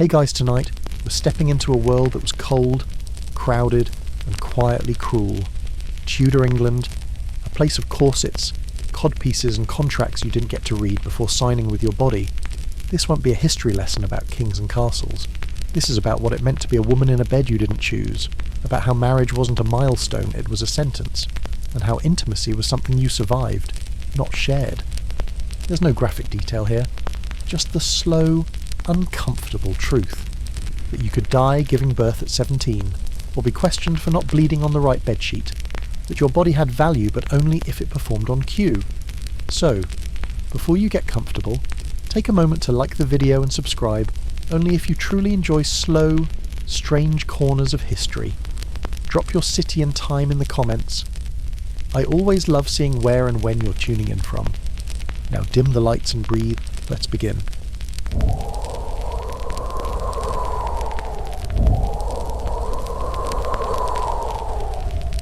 Hey guys, tonight we're stepping into a world that was cold, crowded and quietly cruel. Tudor England, a place of corsets, codpieces and contracts you didn't get to read before signing with your body. This won't be a history lesson about kings and castles. This is about what it meant to be a woman in a bed you didn't choose, about how marriage wasn't a milestone, it was a sentence, and how intimacy was something you survived, not shared. There's no graphic detail here, just the slow, uncomfortable truth that you could die giving birth at 17, or be questioned for not bleeding on the right bedsheet, that your body had value but only if it performed on cue. So, before you get comfortable, take a moment to like the video and subscribe, only if you truly enjoy slow, strange corners of history. Drop your city and time in the comments. I always love seeing where and when you're tuning in from. Now dim the lights and breathe, let's begin.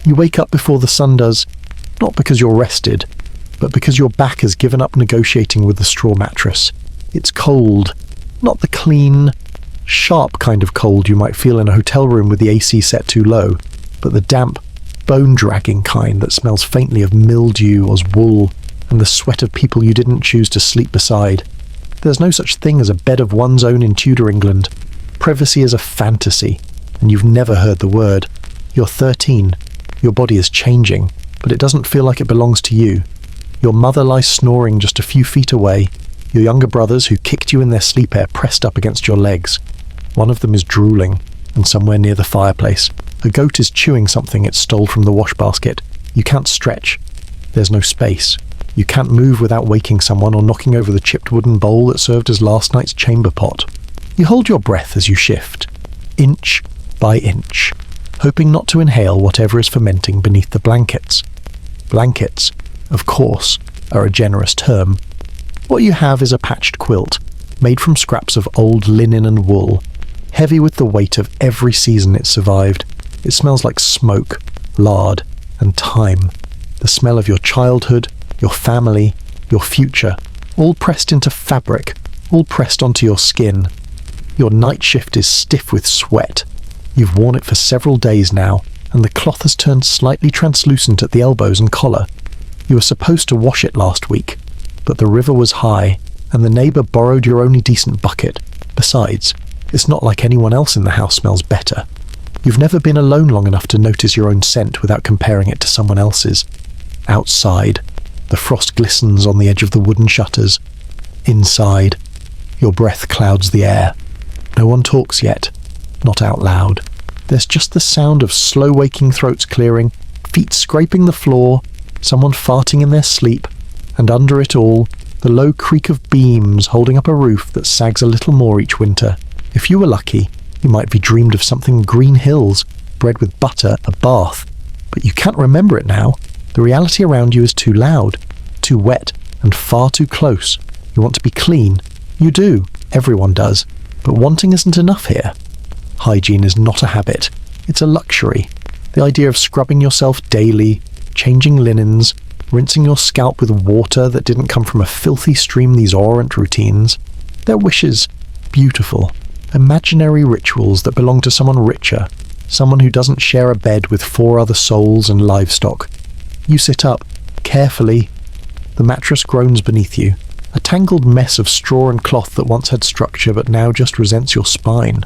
You wake up before the sun does, not because you're rested, but because your back has given up negotiating with the straw mattress. It's cold, not the clean, sharp kind of cold you might feel in a hotel room with the AC set too low, but the damp, bone-dragging kind that smells faintly of mildew or wool and the sweat of people you didn't choose to sleep beside. There's no such thing as a bed of one's own in Tudor England. Privacy is a fantasy, and you've never heard the word. You're 13. Your body is changing, but it doesn't feel like it belongs to you. Your mother lies snoring just a few feet away. Your younger brothers, who kicked you in their sleep, are pressed up against your legs. One of them is drooling, and somewhere near the fireplace, a goat is chewing something it stole from the wash basket. You can't stretch. There's no space. You can't move without waking someone or knocking over the chipped wooden bowl that served as last night's chamber pot. You hold your breath as you shift, inch by inch, hoping not to inhale whatever is fermenting beneath the blankets. Blankets, of course, are a generous term. What you have is a patched quilt, made from scraps of old linen and wool, heavy with the weight of every season it survived. It smells like smoke, lard, and time. The smell of your childhood, your family, your future, all pressed into fabric, all pressed onto your skin. Your night shift is stiff with sweat. You've worn it for several days now, and the cloth has turned slightly translucent at the elbows and collar. You were supposed to wash it last week, but the river was high, and the neighbour borrowed your only decent bucket. Besides, it's not like anyone else in the house smells better. You've never been alone long enough to notice your own scent without comparing it to someone else's. Outside, the frost glistens on the edge of the wooden shutters. Inside, your breath clouds the air. No one talks yet, not out loud. There's just the sound of slow waking throats clearing, feet scraping the floor, someone farting in their sleep, and under it all, the low creak of beams holding up a roof that sags a little more each winter. If you were lucky, you might be dreamed of something Green Hills, bread with butter, a bath. But you can't remember it now. The reality around you is too loud, too wet, and far too close. You want to be clean. You do. Everyone does. But wanting isn't enough here. Hygiene is not a habit. It's a luxury. The idea of scrubbing yourself daily, changing linens, rinsing your scalp with water that didn't come from a filthy stream, these aren't routines. They're wishes. Beautiful. Imaginary rituals that belong to someone richer, someone who doesn't share a bed with 4 other souls and livestock. You sit up, carefully. The mattress groans beneath you, a tangled mess of straw and cloth that once had structure but now just resents your spine.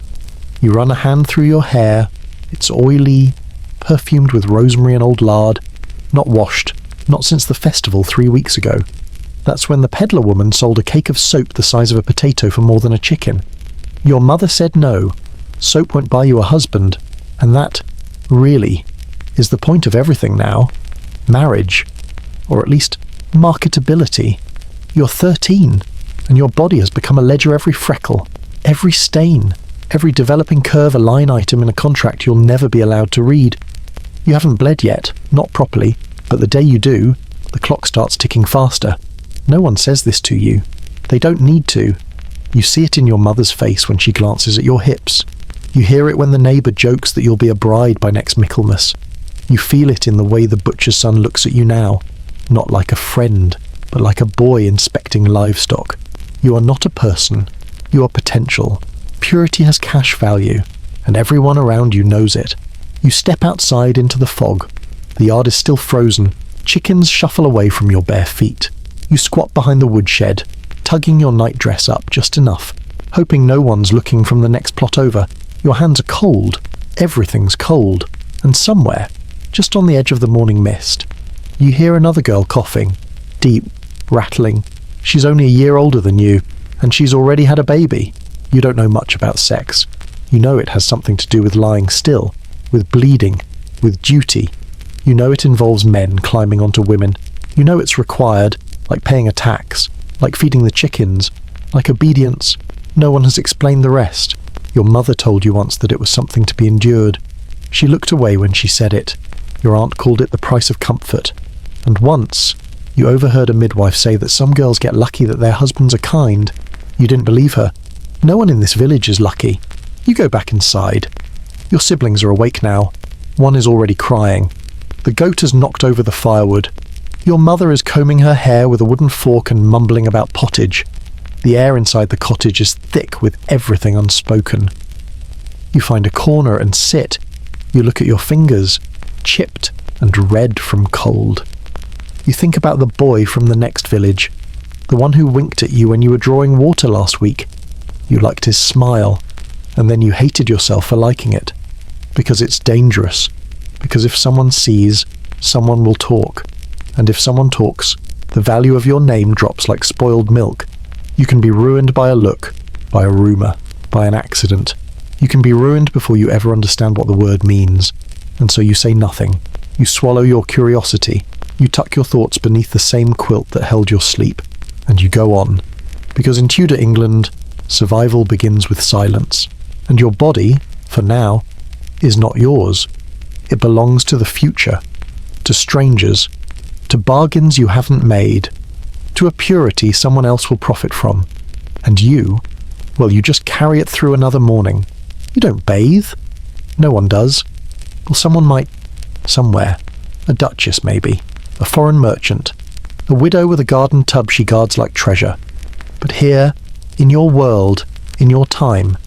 You run a hand through your hair. It's oily, perfumed with rosemary and old lard, not washed, not since the festival 3 weeks ago. That's when the peddler woman sold a cake of soap the size of a potato for more than a chicken. Your mother said no. Soap won't buy you a husband, and that, really, is the point of everything now. Marriage, or at least marketability. You're 13, and your body has become a ledger. Every freckle, every stain, every developing curve a line item in a contract you'll never be allowed to read. You haven't bled yet, not properly, but the day you do, the clock starts ticking faster. No one says this to you. They don't need to. You see it in your mother's face when she glances at your hips. You hear it when the neighbour jokes that you'll be a bride by next Michaelmas. You feel it in the way the butcher's son looks at you now, not like a friend, but like a boy inspecting livestock. You are not a person, you are potential. Purity has cash value, and everyone around you knows it. You step outside into the fog. The yard is still frozen. Chickens shuffle away from your bare feet. You squat behind the woodshed, tugging your nightdress up just enough, hoping no one's looking from the next plot over. Your hands are cold. Everything's cold. And somewhere, just on the edge of the morning mist, you hear another girl coughing, deep, rattling. She's only a year older than you, and she's already had a baby. You don't know much about sex. You know it has something to do with lying still, with bleeding, with duty. You know it involves men climbing onto women. You know it's required, like paying a tax, like feeding the chickens, like obedience. No one has explained the rest. Your mother told you once that it was something to be endured. She looked away when she said it. Your aunt called it the price of comfort. And once, you overheard a midwife say that some girls get lucky that their husbands are kind. You didn't believe her. No one in this village is lucky. You go back inside. Your siblings are awake now. One is already crying. The goat has knocked over the firewood. Your mother is combing her hair with a wooden fork and mumbling about pottage. The air inside the cottage is thick with everything unspoken. You find a corner and sit. You look at your fingers, chipped and red from cold. You think about the boy from the next village, the one who winked at you when you were drawing water last week. You liked his smile, and then you hated yourself for liking it. Because it's dangerous. Because if someone sees, someone will talk. And if someone talks, the value of your name drops like spoiled milk. You can be ruined by a look, by a rumour, by an accident. You can be ruined before you ever understand what the word means. And so you say nothing. You swallow your curiosity. You tuck your thoughts beneath the same quilt that held your sleep. And you go on. Because in Tudor England, survival begins with silence. And your body, for now, is not yours. It belongs to the future, to strangers, to bargains you haven't made, to a purity someone else will profit from. And you, well, you just carry it through another morning. You don't bathe. No one does. Well, someone might, somewhere. A duchess, maybe. A foreign merchant. A widow with a garden tub she guards like treasure. But here, in your world, in your time,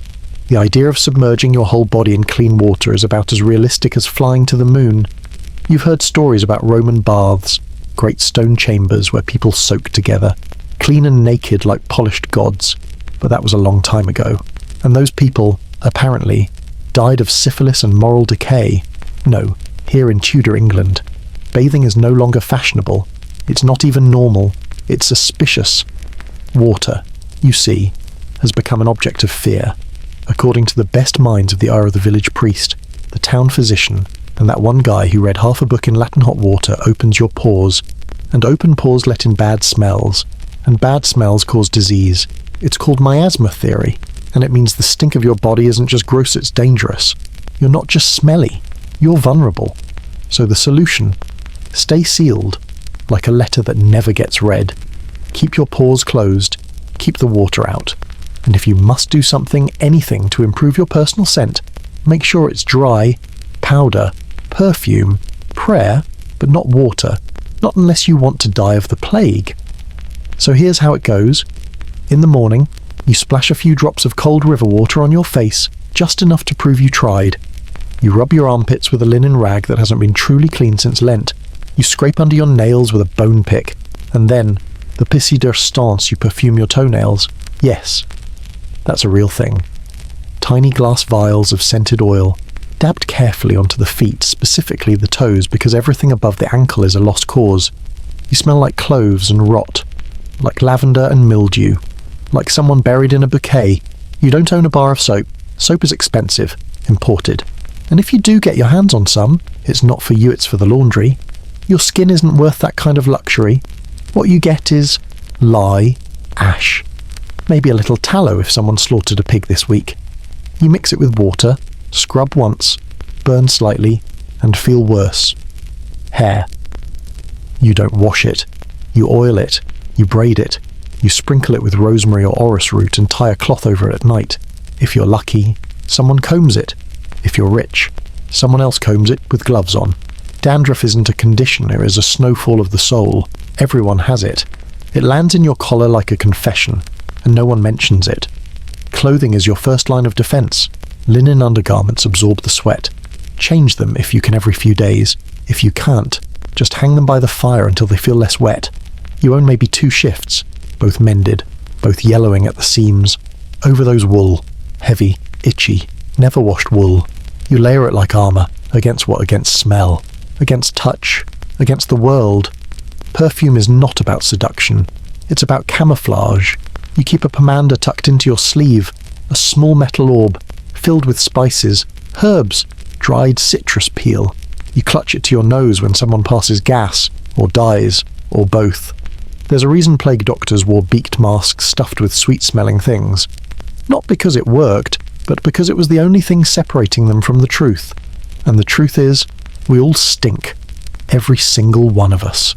the idea of submerging your whole body in clean water is about as realistic as flying to the moon. You've heard stories about Roman baths, great stone chambers where people soak together, clean and naked like polished gods, but that was a long time ago. And those people, apparently, died of syphilis and moral decay. No, here in Tudor England, bathing is no longer fashionable. It's not even normal. It's suspicious. Water, you see, has become an object of fear, according to the best minds of the eye of the village priest, the town physician, and that one guy who read half a book in Latin hot water opens your pores, and open pores let in bad smells, and bad smells cause disease. It's called miasma theory, and it means the stink of your body isn't just gross, it's dangerous. You're not just smelly, you're vulnerable. So the solution, stay sealed, like a letter that never gets read. Keep your pores closed, keep the water out. And if you must do something, anything, to improve your personal scent, make sure it's dry, powder, perfume, prayer, but not water, not unless you want to die of the plague. So here's how it goes. In the morning, you splash a few drops of cold river water on your face, just enough to prove you tried. You rub your armpits with a linen rag that hasn't been truly clean since Lent. You scrape under your nails with a bone pick, and then, the pissy de stance, you perfume your toenails. Yes, that's a real thing. Tiny glass vials of scented oil, dabbed carefully onto the feet, specifically the toes, because everything above the ankle is a lost cause. You smell like cloves and rot, like lavender and mildew, like someone buried in a bouquet. You don't own a bar of soap. Soap is expensive, imported. And if you do get your hands on some, it's not for you, it's for the laundry. Your skin isn't worth that kind of luxury. What you get is lye, ash, maybe a little tallow if someone slaughtered a pig this week. You mix it with water, scrub once, burn slightly, and feel worse. Hair. You don't wash it. You oil it. You braid it. You sprinkle it with rosemary or orris root and tie a cloth over it at night. If you're lucky, someone combs it. If you're rich, someone else combs it with gloves on. Dandruff isn't a condition, it is a snowfall of the soul. Everyone has it. It lands in your collar like a confession, and no one mentions it. Clothing is your first line of defense. Linen undergarments absorb the sweat. Change them if you can every few days. If you can't, just hang them by the fire until they feel less wet. You own maybe 2 shifts, both mended, both yellowing at the seams. Over those wool, heavy, itchy, never washed wool. You layer it like armor. Against what? Against smell. Against touch. Against the world. Perfume is not about seduction. It's about camouflage. You keep a pomander tucked into your sleeve, a small metal orb, filled with spices, herbs, dried citrus peel. You clutch it to your nose when someone passes gas, or dies, or both. There's a reason plague doctors wore beaked masks stuffed with sweet-smelling things. Not because it worked, but because it was the only thing separating them from the truth. And the truth is, we all stink. Every single one of us.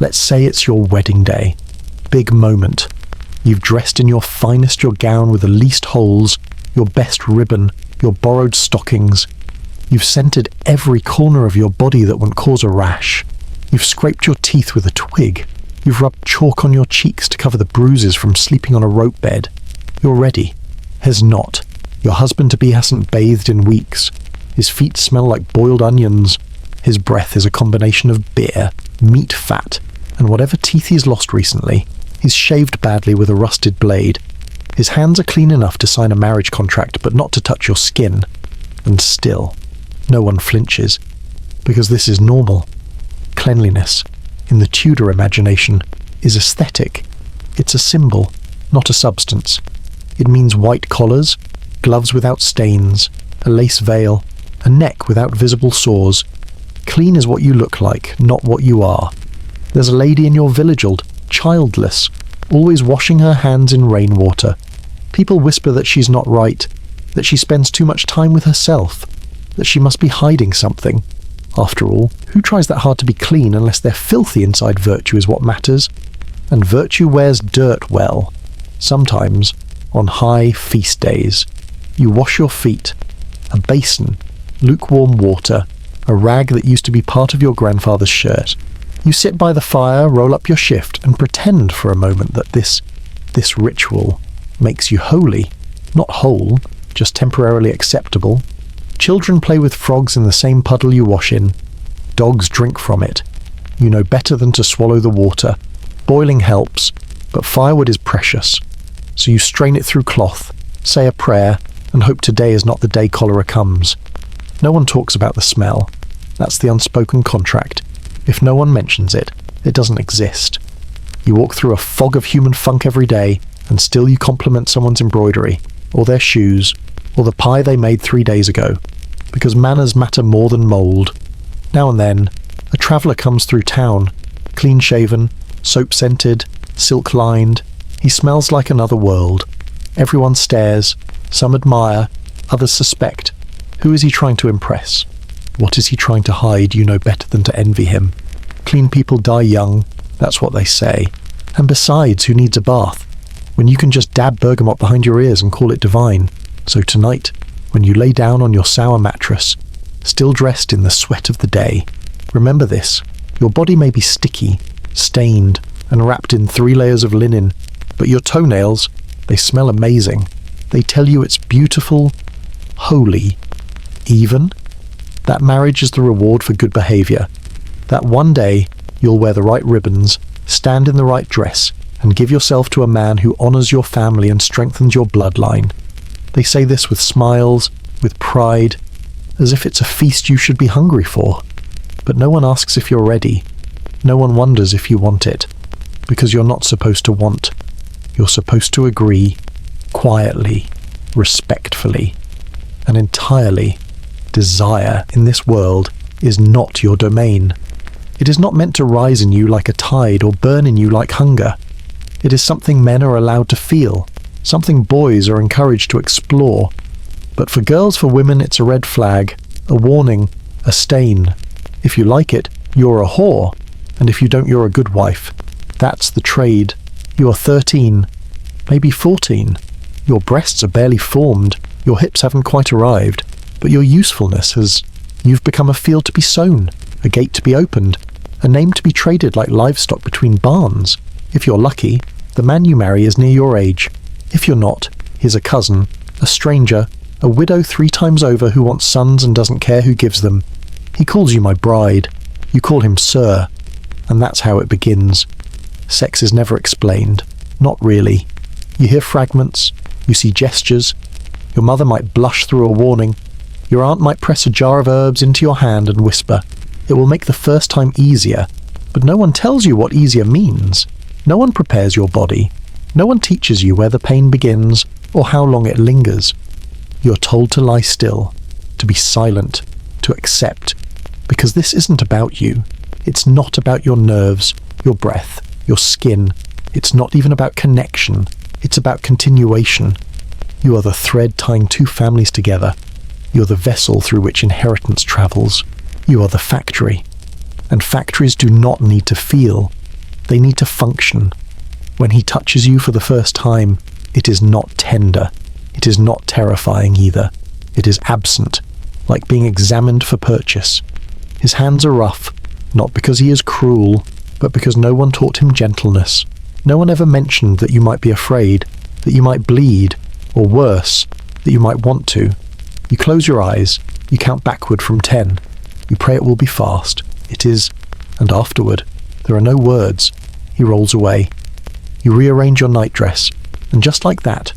Let's say it's your wedding day. Big moment. You've dressed in your finest your gown with the least holes, your best ribbon, your borrowed stockings. You've scented every corner of your body that won't cause a rash. You've scraped your teeth with a twig. You've rubbed chalk on your cheeks to cover the bruises from sleeping on a rope bed. You're ready. Has not. Your husband-to-be hasn't bathed in weeks. His feet smell like boiled onions. His breath is a combination of beer, meat fat, and whatever teeth he's lost recently. He's shaved badly with a rusted blade. His hands are clean enough to sign a marriage contract, but not to touch your skin. And still, no one flinches. Because this is normal. Cleanliness, in the Tudor imagination, is aesthetic. It's a symbol, not a substance. It means white collars, gloves without stains, a lace veil, a neck without visible sores. Clean is what you look like, not what you are. There's a lady in your village childless, always washing her hands in rainwater. People whisper that she's not right, that she spends too much time with herself, that she must be hiding something. After all, who tries that hard to be clean unless they're filthy inside? Virtue is what matters. And virtue wears dirt well. Sometimes, on high feast days, you wash your feet. A basin, lukewarm water, a rag that used to be part of your grandfather's shirt. You sit by the fire, roll up your shift, and pretend for a moment that this ritual makes you holy. Not whole, just temporarily acceptable. Children play with frogs in the same puddle you wash in. Dogs drink from it. You know better than to swallow the water. Boiling helps, but firewood is precious. So you strain it through cloth, say a prayer, and hope today is not the day cholera comes. No one talks about the smell. That's the unspoken contract. If no one mentions it, it doesn't exist. You walk through a fog of human funk every day, and still you compliment someone's embroidery, or their shoes, or the pie they made 3 days ago, because manners matter more than mould. Now and then, a traveller comes through town, clean-shaven, soap-scented, silk-lined. He smells like another world. Everyone stares, some admire, others suspect. Who is he trying to impress? What is he trying to hide? You know better than to envy him. Clean people die young, that's what they say. And besides, who needs a bath? When you can just dab bergamot behind your ears and call it divine. So tonight, when you lay down on your sour mattress, still dressed in the sweat of the day, remember this. Your body may be sticky, stained, and wrapped in 3 layers of linen, but your toenails, they smell amazing. They tell you it's beautiful, holy, even. That marriage is the reward for good behaviour. That one day you'll wear the right ribbons, stand in the right dress, and give yourself to a man who honours your family and strengthens your bloodline. They say this with smiles, with pride, as if it's a feast you should be hungry for. But no one asks if you're ready. No one wonders if you want it. Because you're not supposed to want. You're supposed to agree, quietly, respectfully, and entirely. Desire in this world is not your domain. It is not meant to rise in you like a tide or burn in you like hunger. It is something men are allowed to feel, something boys are encouraged to explore. But for girls, for women, it's a red flag, a warning, a stain. If you like it, you're a whore, and if you don't, you're a good wife. That's the trade. You are 13, maybe 14. Your breasts are barely formed, your hips haven't quite arrived. But your usefulness you've become a field to be sown, a gate to be opened, a name to be traded like livestock between barns. If you're lucky, the man you marry is near your age. If you're not, He's a cousin, a stranger, a widow 3 times over who wants sons and doesn't care who gives them. He calls you my bride. You call him sir. And that's how it begins. Sex is never explained. Not really. You hear fragments. You see gestures. Your mother might blush through a warning. Your aunt might press a jar of herbs into your hand and whisper, "It will make the first time easier." But no one tells you what easier means. No one prepares your body. No one teaches you where the pain begins or how long it lingers. You're told to lie still, to be silent, to accept, because this isn't about you. It's not about your nerves, your breath, your skin. It's not even about connection. It's about continuation. You are the thread tying 2 families together. You're the vessel through which inheritance travels. You are the factory. And factories do not need to feel. They need to function. When he touches you for the first time, it is not tender. It is not terrifying either. It is absent, like being examined for purchase. His hands are rough, not because he is cruel, but because no one taught him gentleness. No one ever mentioned that you might be afraid, that you might bleed, or worse, that you might want to. You close your eyes, you count backward from 10. You pray it will be fast. It is, and afterward, there are no words. He rolls away. You rearrange your nightdress, and just like that,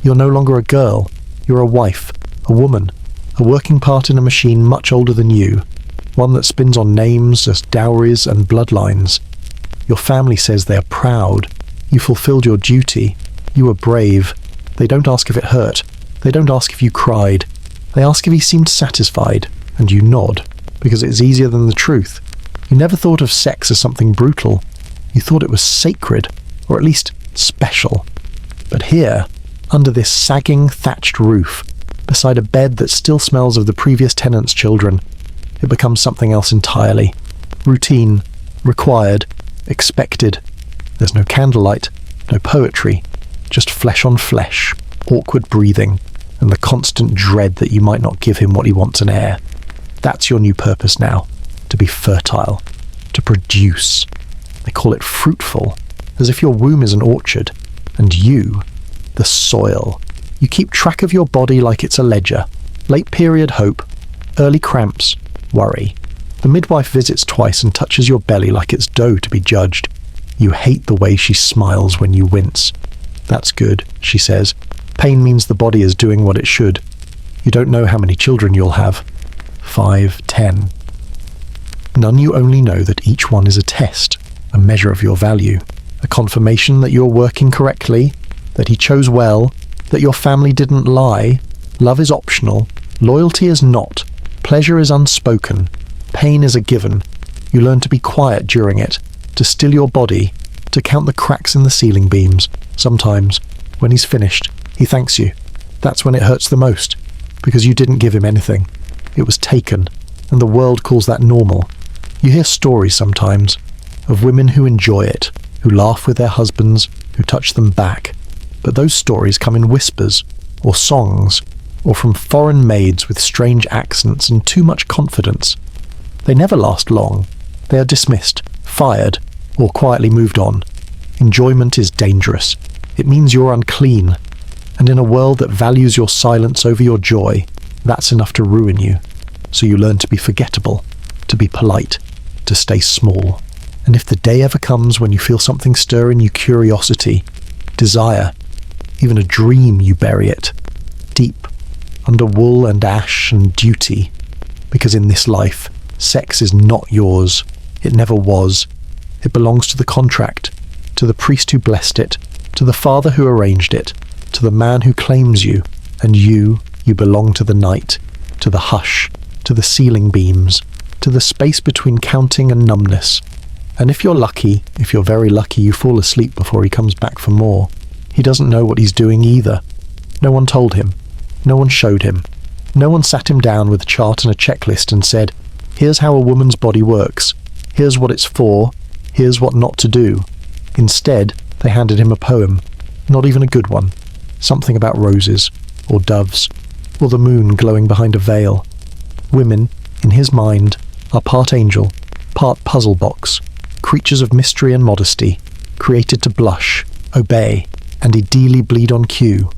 you're no longer a girl. You're a wife, a woman, a working part in a machine much older than you, one that spins on names as dowries and bloodlines. Your family says they are proud. You fulfilled your duty. You were brave. They don't ask if it hurt. They don't ask if you cried. They ask if he seemed satisfied, and you nod, because it's easier than the truth. You never thought of sex as something brutal. You thought it was sacred, or at least special. But here, under this sagging, thatched roof, beside a bed that still smells of the previous tenant's children, it becomes something else entirely. Routine, required, expected. There's no candlelight, no poetry, just flesh on flesh, awkward breathing, and the constant dread that you might not give him what he wants an heir. That's your new purpose now, to be fertile, to produce. They call it fruitful, as if your womb is an orchard, and you, the soil. You keep track of your body like it's a ledger. Late period hope, early cramps, worry. The midwife visits twice and touches your belly like it's dough to be judged. You hate the way she smiles when you wince. That's good, she says. Pain means the body is doing what it should. You don't know how many children you'll have. 5, 10. None. You only know that each one is a test, a measure of your value, a confirmation that you're working correctly, that he chose well, that your family didn't lie. Love is optional. Loyalty is not. Pleasure is unspoken. Pain is a given. You learn to be quiet during it, to still your body, to count the cracks in the ceiling beams. Sometimes, when he's finished, he thanks you. That's when it hurts the most, because you didn't give him anything. It was taken, and the world calls that normal. You hear stories sometimes of women who enjoy it, who laugh with their husbands, who touch them back. But those stories come in whispers, or songs, or from foreign maids with strange accents and too much confidence. They never last long. They are dismissed, fired, or quietly moved on. Enjoyment is dangerous. It means you're unclean. And in a world that values your silence over your joy, that's enough to ruin you. So you learn to be forgettable, to be polite, to stay small. And if the day ever comes when you feel something stir in you, curiosity, desire, even a dream, you bury it, deep, under wool and ash and duty. Because in this life, sex is not yours. It never was. It belongs to the contract, to the priest who blessed it, to the father who arranged it, to the man who claims you, and you belong to the night, to the hush, to the ceiling beams, to the space between counting and numbness. And if you're lucky, if you're very lucky, you fall asleep before he comes back for more. He doesn't know what he's doing either. No one told him. No one showed him. No one sat him down with a chart and a checklist and said, here's how a woman's body works. Here's what it's for. Here's what not to do. Instead, they handed him a poem. Not even a good one. Something about roses, or doves, or the moon glowing behind a veil. Women, in his mind, are part angel, part puzzle box, creatures of mystery and modesty, created to blush, obey, and ideally bleed on cue.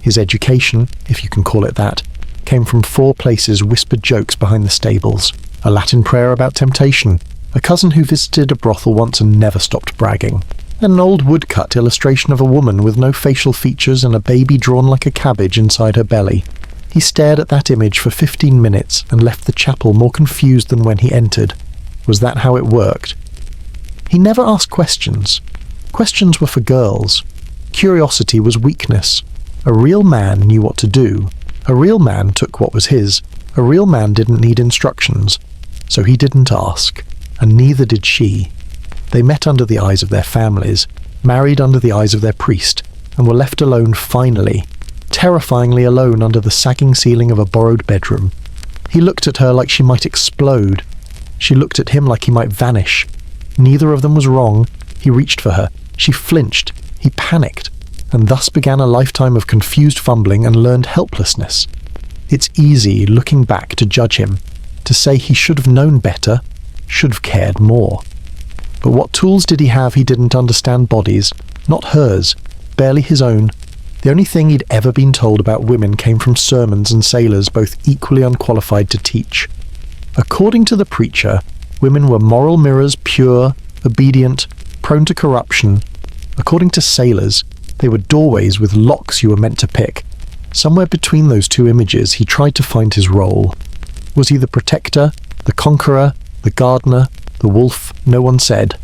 His education, if you can call it that, came from 4 places whispered jokes behind the stables, a Latin prayer about temptation, a cousin who visited a brothel once and never stopped bragging, and an old woodcut illustration of a woman with no facial features and a baby drawn like a cabbage inside her belly. He stared at that image for 15 minutes and left the chapel more confused than when he entered. Was that how it worked? He never asked questions. Questions were for girls. Curiosity was weakness. A real man knew what to do. A real man took what was his. A real man didn't need instructions. So he didn't ask. And neither did she. They met under the eyes of their families, married under the eyes of their priest, and were left alone finally, terrifyingly alone under the sagging ceiling of a borrowed bedroom. He looked at her like she might explode. She looked at him like he might vanish. Neither of them was wrong. He reached for her. She flinched. He panicked. And thus began a lifetime of confused fumbling and learned helplessness. It's easy, looking back, to judge him, to say he should have known better, should have cared more. But what tools did he have? He didn't understand bodies, not hers, barely his own. The only thing he'd ever been told about women came from sermons and sailors, both equally unqualified to teach. According to the preacher, women were moral mirrors, pure, obedient, prone to corruption. According to sailors, they were doorways with locks you were meant to pick. Somewhere between those 2 images, he tried to find his role. Was he the protector, the conqueror, the gardener, the wolf? No one said.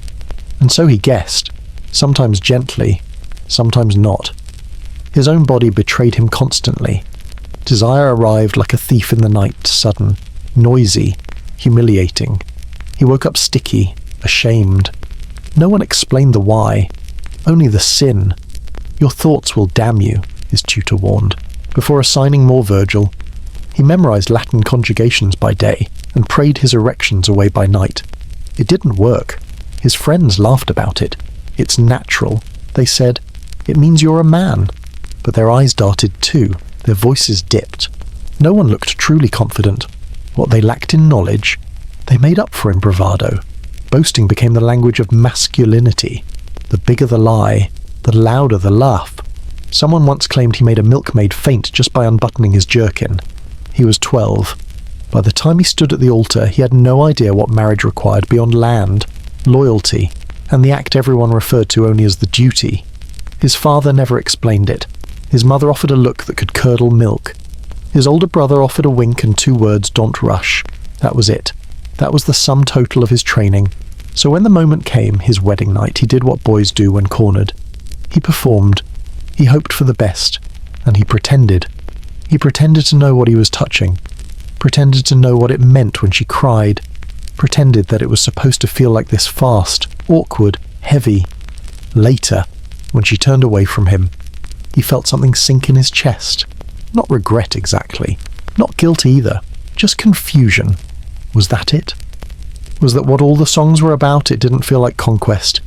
And so he guessed, sometimes gently, sometimes not. His own body betrayed him constantly. Desire arrived like a thief in the night, sudden, noisy, humiliating. He woke up sticky, ashamed. No one explained the why, only the sin. Your thoughts will damn you, his tutor warned, before assigning more Virgil. He memorized Latin conjugations by day and prayed his erections away by night. It didn't work. His friends laughed about it. It's natural, they said. It means you're a man. But their eyes darted too, their voices dipped. No one looked truly confident. What they lacked in knowledge, they made up for in bravado. Boasting became the language of masculinity. The bigger the lie, the louder the laugh. Someone once claimed he made a milkmaid faint just by unbuttoning his jerkin. He was 12. By the time he stood at the altar, he had no idea what marriage required beyond land, loyalty, and the act everyone referred to only as the duty. His father never explained it. His mother offered a look that could curdle milk. His older brother offered a wink and 2 words, "Don't rush." That was it. That was the sum total of his training. So when the moment came, his wedding night, he did what boys do when cornered. He performed. He hoped for the best. And he pretended. He pretended to know what he was touching. Pretended to know what it meant when she cried. Pretended that it was supposed to feel like this, fast, awkward, heavy. Later, when she turned away from him, he felt something sink in his chest. Not regret exactly. Not guilt either. Just confusion. Was that it? Was that what all the songs were about? It didn't feel like conquest.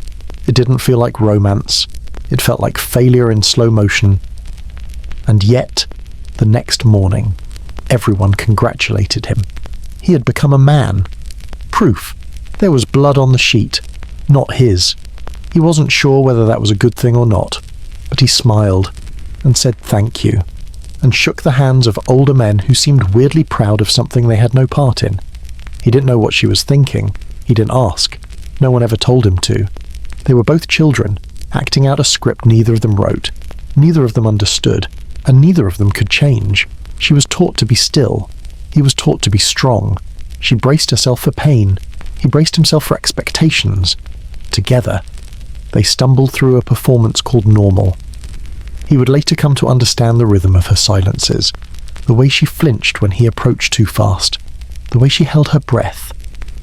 It didn't feel like romance. It felt like failure in slow motion. And yet, the next morning, everyone congratulated him. He had become a man. Proof. There was blood on the sheet. Not his. He wasn't sure whether that was a good thing or not, but he smiled and said thank you, and shook the hands of older men who seemed weirdly proud of something they had no part in. He didn't know what she was thinking. He didn't ask. No one ever told him to. They were both children, acting out a script neither of them wrote. Neither of them understood, and neither of them could change. She was taught to be still. He was taught to be strong. She braced herself for pain. He braced himself for expectations. Together, they stumbled through a performance called normal. He would later come to understand the rhythm of her silences, the way she flinched when he approached too fast, the way she held her breath.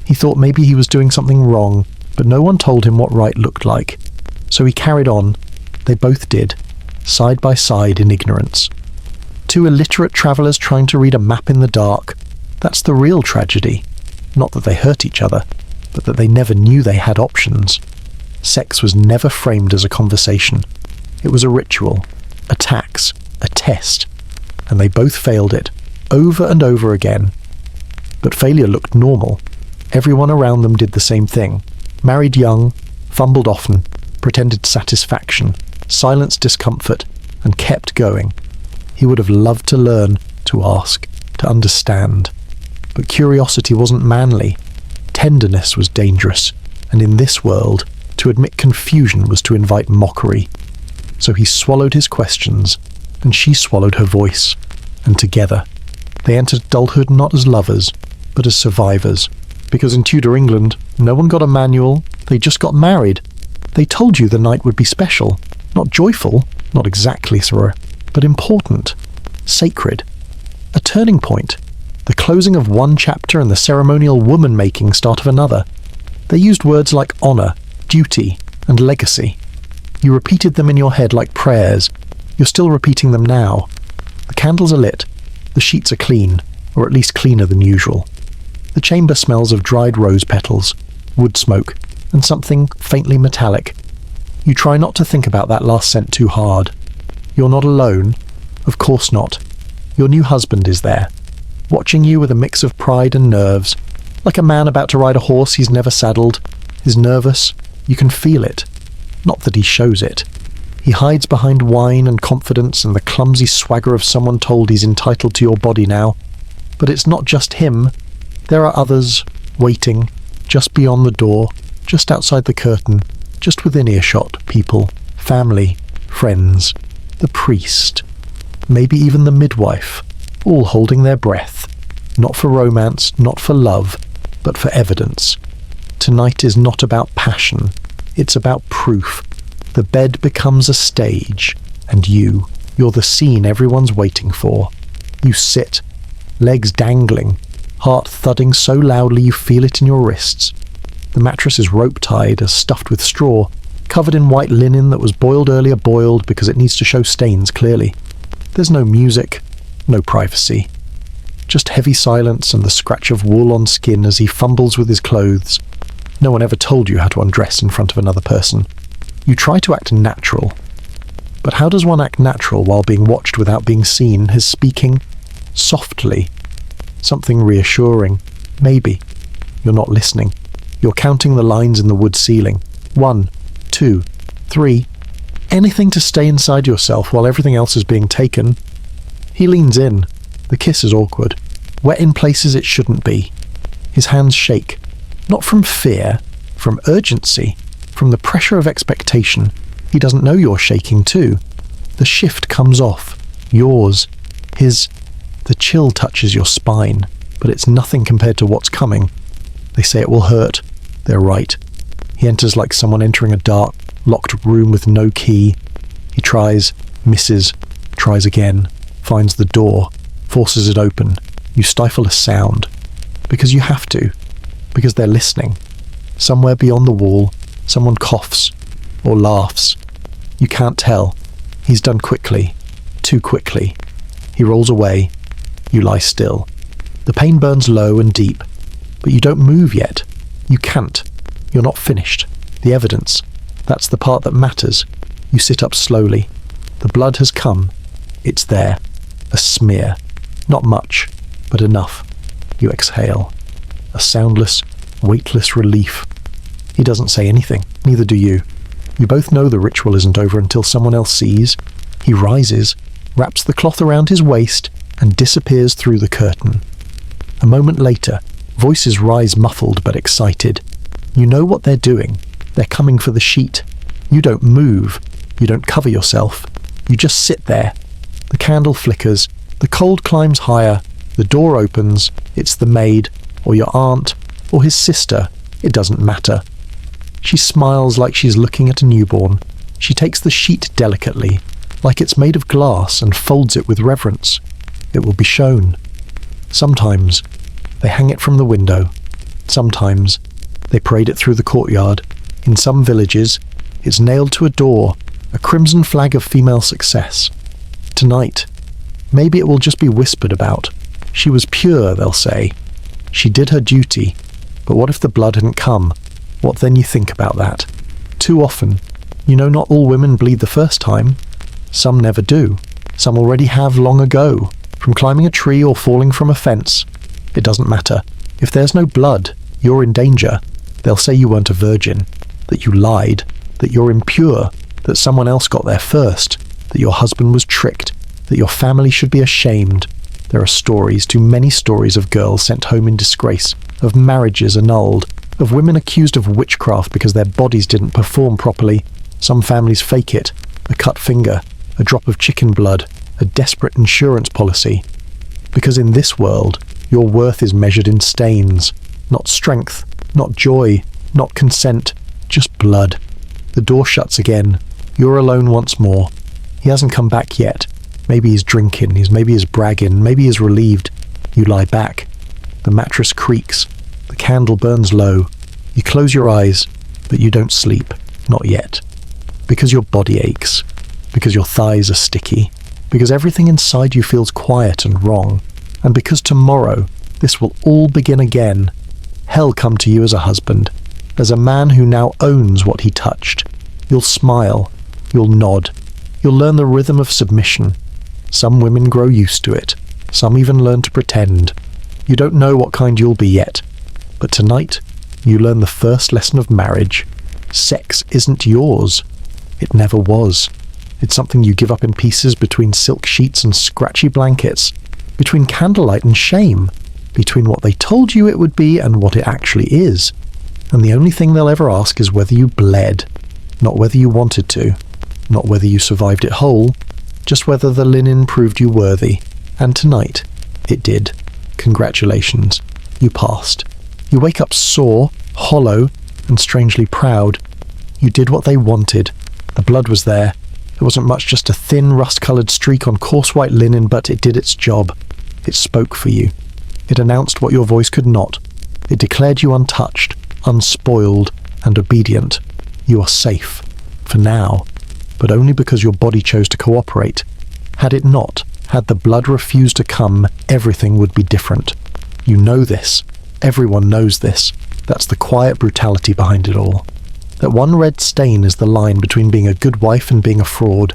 He thought maybe he was doing something wrong, but no one told him what right looked like. So he carried on. They both did, side by side in ignorance. 2 illiterate travellers trying to read a map in the dark. That's the real tragedy. Not that they hurt each other, but that they never knew they had options. Sex was never framed as a conversation. It was a ritual, a tax, a test, and they both failed it, over and over again. But failure looked normal. Everyone around them did the same thing. Married young, fumbled often, pretended satisfaction, silenced discomfort, and kept going. He would have loved to learn, to ask, to understand. But curiosity wasn't manly. Tenderness was dangerous, and in this world, to admit confusion was to invite mockery. So he swallowed his questions, and she swallowed her voice, and together they entered adulthood not as lovers, but as survivors. Because in Tudor England, no one got a manual, they just got married. They told you the night would be special, not joyful, not exactly, sir, but important, sacred. A turning point, the closing of one chapter and the ceremonial woman-making start of another. They used words like honour, duty, and legacy. You repeated them in your head like prayers. You're still repeating them now. The candles are lit. The sheets are clean, or at least cleaner than usual. The chamber smells of dried rose petals, wood smoke, and something faintly metallic. You try not to think about that last scent too hard. You're not alone. Of course not. Your new husband is there, watching you with a mix of pride and nerves, like a man about to ride a horse he's never saddled. He's nervous. You can feel it. Not that he shows it. He hides behind wine and confidence and the clumsy swagger of someone told he's entitled to your body now. But it's not just him. There are others, waiting, just beyond the door, just outside the curtain, just within earshot, people, family, friends, the priest, maybe even the midwife, all holding their breath, not for romance, not for love, but for evidence. Tonight is not about passion, it's about proof. The bed becomes a stage, and you're the scene everyone's waiting for. You sit, legs dangling, heart thudding so loudly you feel it in your wrists. The mattress is rope-tied, stuffed with straw, covered in white linen that was boiled earlier, boiled because it needs to show stains clearly. There's no music, no privacy. Just heavy silence and the scratch of wool on skin as he fumbles with his clothes. No one ever told you how to undress in front of another person. You try to act natural. But how does one act natural while being watched without being seen? His speaking softly. Something reassuring. Maybe. You're not listening. You're counting the lines in the wood ceiling. 1, 2, 3. Anything to stay inside yourself while everything else is being taken. He leans in. The kiss is awkward. Wet in places it shouldn't be. His hands shake. Not from fear, from urgency, from the pressure of expectation. He doesn't know you're shaking too. The shift comes off. Yours. His. The chill touches your spine, but it's nothing compared to what's coming. They say it will hurt. They're right. He enters like someone entering a dark, locked room with no key. He tries, misses, tries again, finds the door, forces it open. You stifle a sound. Because you have to. Because they're listening. Somewhere beyond the wall, someone coughs or laughs. You can't tell. He's done quickly. Too quickly. He rolls away. You lie still. The pain burns low and deep, but you don't move yet. You can't. You're not finished. The evidence. That's the part that matters. You sit up slowly. The blood has come. It's there. A smear. Not much, but enough. You exhale. A soundless, weightless relief. He doesn't say anything. Neither do you. You both know the ritual isn't over until someone else sees. He rises, wraps the cloth around his waist, and disappears through the curtain. A moment later, voices rise muffled but excited. You know what they're doing. They're coming for the sheet. You don't move. You don't cover yourself. You just sit there. The candle flickers. The cold climbs higher. The door opens. It's the maid, or your aunt, or his sister. It doesn't matter. She smiles like she's looking at a newborn. She takes the sheet delicately, like it's made of glass, and folds it with reverence. It will be shown. Sometimes they hang it from the window. Sometimes they parade it through the courtyard. In some villages, it's nailed to a door, a crimson flag of female success. Tonight, maybe it will just be whispered about. She was pure, they'll say. She did her duty. But what if the blood hadn't come? What then you think about that? Too often, you know not all women bleed the first time. Some never do. Some already have long ago, from climbing a tree or falling from a fence. It doesn't matter. If there's no blood, you're in danger. They'll say you weren't a virgin, that you lied, that you're impure, that someone else got there first, that your husband was tricked. that your family should be ashamed. There are stories, too many stories, of girls sent home in disgrace, of marriages annulled, of women accused of witchcraft because their bodies didn't perform properly. Some families fake it, a cut finger, a drop of chicken blood, a desperate insurance policy. Because in this world, your worth is measured in stains, not strength, not joy, not consent, just blood. The door shuts again. You're alone once more. He hasn't come back yet. Maybe he's drinking, maybe he's bragging, maybe he's relieved. You lie back. The mattress creaks. The candle burns low. You close your eyes, but you don't sleep. Not yet. Because your body aches. Because your thighs are sticky. Because everything inside you feels quiet and wrong. And because tomorrow, this will all begin again. Hell come to you as a husband. As a man who now owns what he touched. You'll smile. You'll nod. You'll learn the rhythm of submission. Some women grow used to it. Some even learn to pretend. You don't know what kind you'll be yet. But tonight, you learn the first lesson of marriage. Sex isn't yours. It never was. It's something you give up in pieces between silk sheets and scratchy blankets. Between candlelight and shame. Between what they told you it would be and what it actually is. And the only thing they'll ever ask is whether you bled. Not whether you wanted to. Not whether you survived it whole. Just whether the linen proved you worthy. And tonight, it did. Congratulations. You passed. You wake up sore, hollow, and strangely proud. You did what they wanted. The blood was there. It wasn't much, just a thin, rust-coloured streak on coarse white linen, but it did its job. It spoke for you. It announced what your voice could not. It declared you untouched, unspoiled, and obedient. You are safe. For now. But only because your body chose to cooperate. Had it not, had the blood refused to come, everything would be different. You know this. Everyone knows this. That's the quiet brutality behind it all. That one red stain is the line between being a good wife and being a fraud.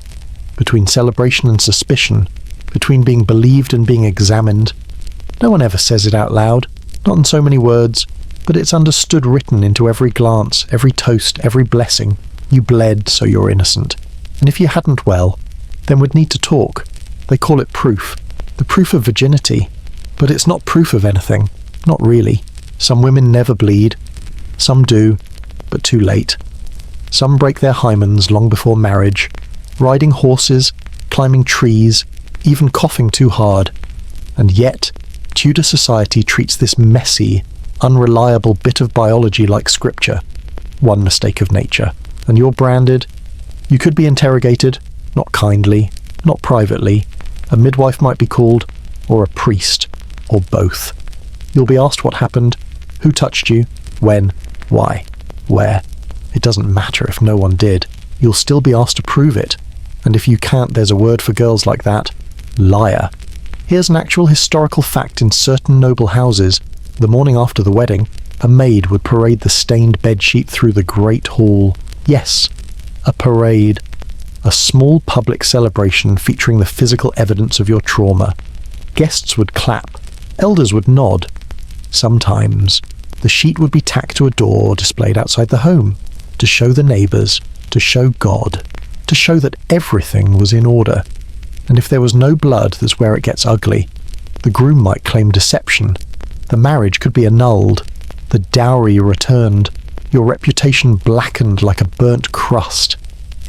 Between celebration and suspicion. Between being believed and being examined. No one ever says it out loud. Not in so many words. But it's understood, written into every glance, every toast, every blessing. You bled, so you're innocent. And if you hadn't, well, then we'd need to talk. They call it proof. The proof of virginity. But it's not proof of anything. Not really. Some women never bleed. Some do, but too late. Some break their hymens long before marriage. Riding horses, climbing trees, even coughing too hard. And yet, Tudor society treats this messy, unreliable bit of biology like scripture. One mistake of nature. And you're branded. You could be interrogated, not kindly, not privately. A midwife might be called, or a priest, or both. You'll be asked what happened, who touched you, when, why, where. It doesn't matter if no one did. You'll still be asked to prove it. And if you can't, there's a word for girls like that. Liar. Here's an actual historical fact in certain noble houses. The morning after the wedding, a maid would parade the stained bedsheet through the great hall. Yes, a parade. A small public celebration featuring the physical evidence of your trauma. Guests would clap. Elders would nod. Sometimes, the sheet would be tacked to a door displayed outside the home, to show the neighbours, to show God, to show that everything was in order. And if there was no blood, that's where it gets ugly. The groom might claim deception. The marriage could be annulled. The dowry returned. Your reputation blackened like a burnt crust.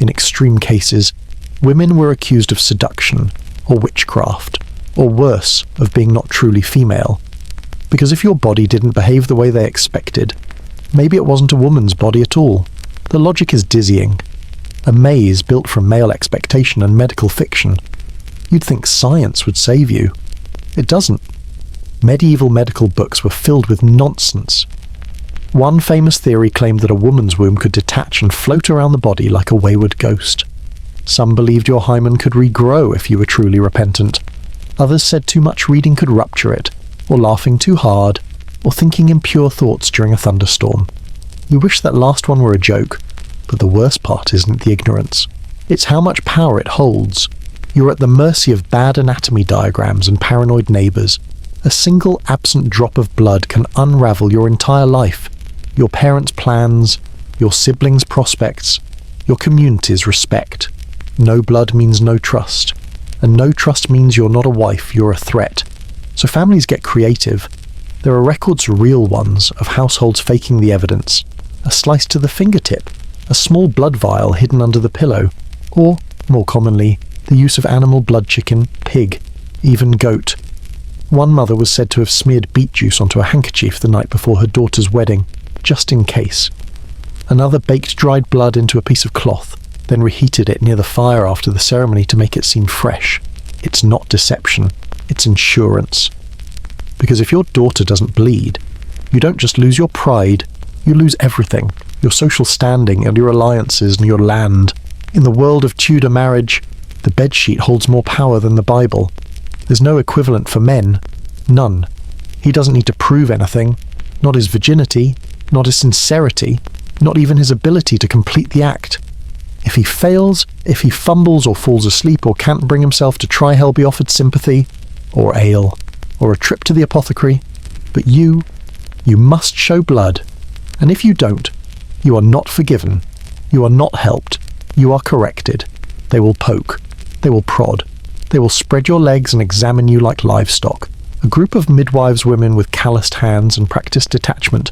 In extreme cases, women were accused of seduction, or witchcraft, or worse, of being not truly female. Because if your body didn't behave the way they expected, maybe it wasn't a woman's body at all. The logic is dizzying. A maze built from male expectation and medical fiction. You'd think science would save you. It doesn't. Medieval medical books were filled with nonsense. One famous theory claimed that a woman's womb could detach and float around the body like a wayward ghost. Some believed your hymen could regrow if you were truly repentant. Others said too much reading could rupture it, or laughing too hard, or thinking impure thoughts during a thunderstorm. You wish that last one were a joke, but the worst part isn't the ignorance. It's how much power it holds. You're at the mercy of bad anatomy diagrams and paranoid neighbours. A single absent drop of blood can unravel your entire life. Your parents' plans, your siblings' prospects, your community's respect. No blood means no trust. And no trust means you're not a wife, you're a threat. So families get creative. There are records, real ones, of households faking the evidence. A slice to the fingertip, a small blood vial hidden under the pillow, or, more commonly, the use of animal blood, chicken, pig, even goat. One mother was said to have smeared beet juice onto a handkerchief the night before her daughter's wedding, just in case. Another baked dried blood into a piece of cloth, then reheated it near the fire after the ceremony to make it seem fresh. It's not deception, it's insurance. Because if your daughter doesn't bleed, you don't just lose your pride, you lose everything, your social standing and your alliances and your land. In the world of Tudor marriage, the bedsheet holds more power than the Bible. There's no equivalent for men. None. He doesn't need to prove anything. Not his virginity, not his sincerity, not even his ability to complete the act. If he fails, if he fumbles or falls asleep or can't bring himself to try, he'll be offered sympathy, or ale, or a trip to the apothecary. But you must show blood. And if you don't, you are not forgiven. You are not helped. You are corrected. They will poke. They will prod. They will spread your legs and examine you like livestock. A group of midwives women with calloused hands and practiced detachment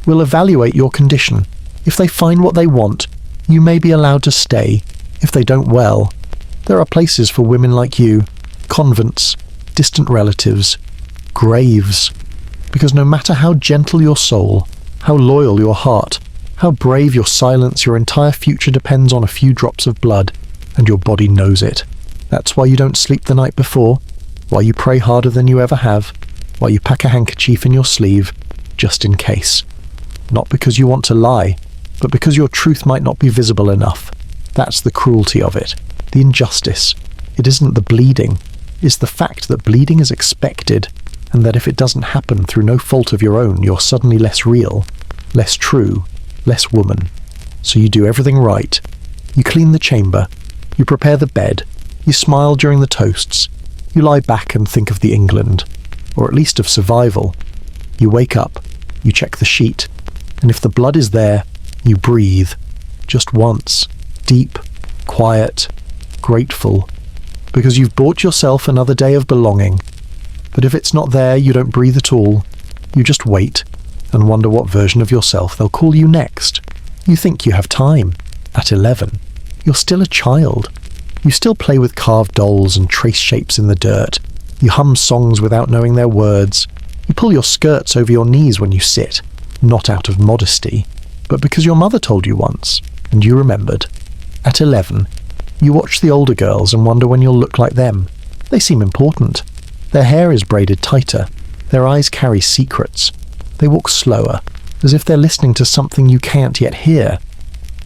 will evaluate your condition. If they find what they want, you may be allowed to stay. If they don't, well, there are places for women like you, convents, distant relatives, graves. Because no matter how gentle your soul, how loyal your heart, how brave your silence, your entire future depends on a few drops of blood, and your body knows it. That's why you don't sleep the night before, why you pray harder than you ever have, why you pack a handkerchief in your sleeve, just in case. Not because you want to lie, but because your truth might not be visible enough. That's the cruelty of it, the injustice. It isn't the bleeding, it's the fact that bleeding is expected, and that if it doesn't happen through no fault of your own, you're suddenly less real, less true, less woman. So you do everything right. You clean the chamber, you prepare the bed, you smile during the toasts, you lie back and think of the England, or at least of survival. You wake up, you check the sheet, and if the blood is there, you breathe, just once, deep, quiet, grateful, because you've bought yourself another day of belonging. But if it's not there, you don't breathe at all. You just wait and wonder what version of yourself they'll call you next. You think you have time. At 11, you're still a child. You still play with carved dolls and trace shapes in the dirt. You hum songs without knowing their words. You pull your skirts over your knees when you sit, not out of modesty, but because your mother told you once, and you remembered. At 11, you watch the older girls and wonder when you'll look like them. They seem important. Their hair is braided tighter. Their eyes carry secrets. They walk slower, as if they're listening to something you can't yet hear.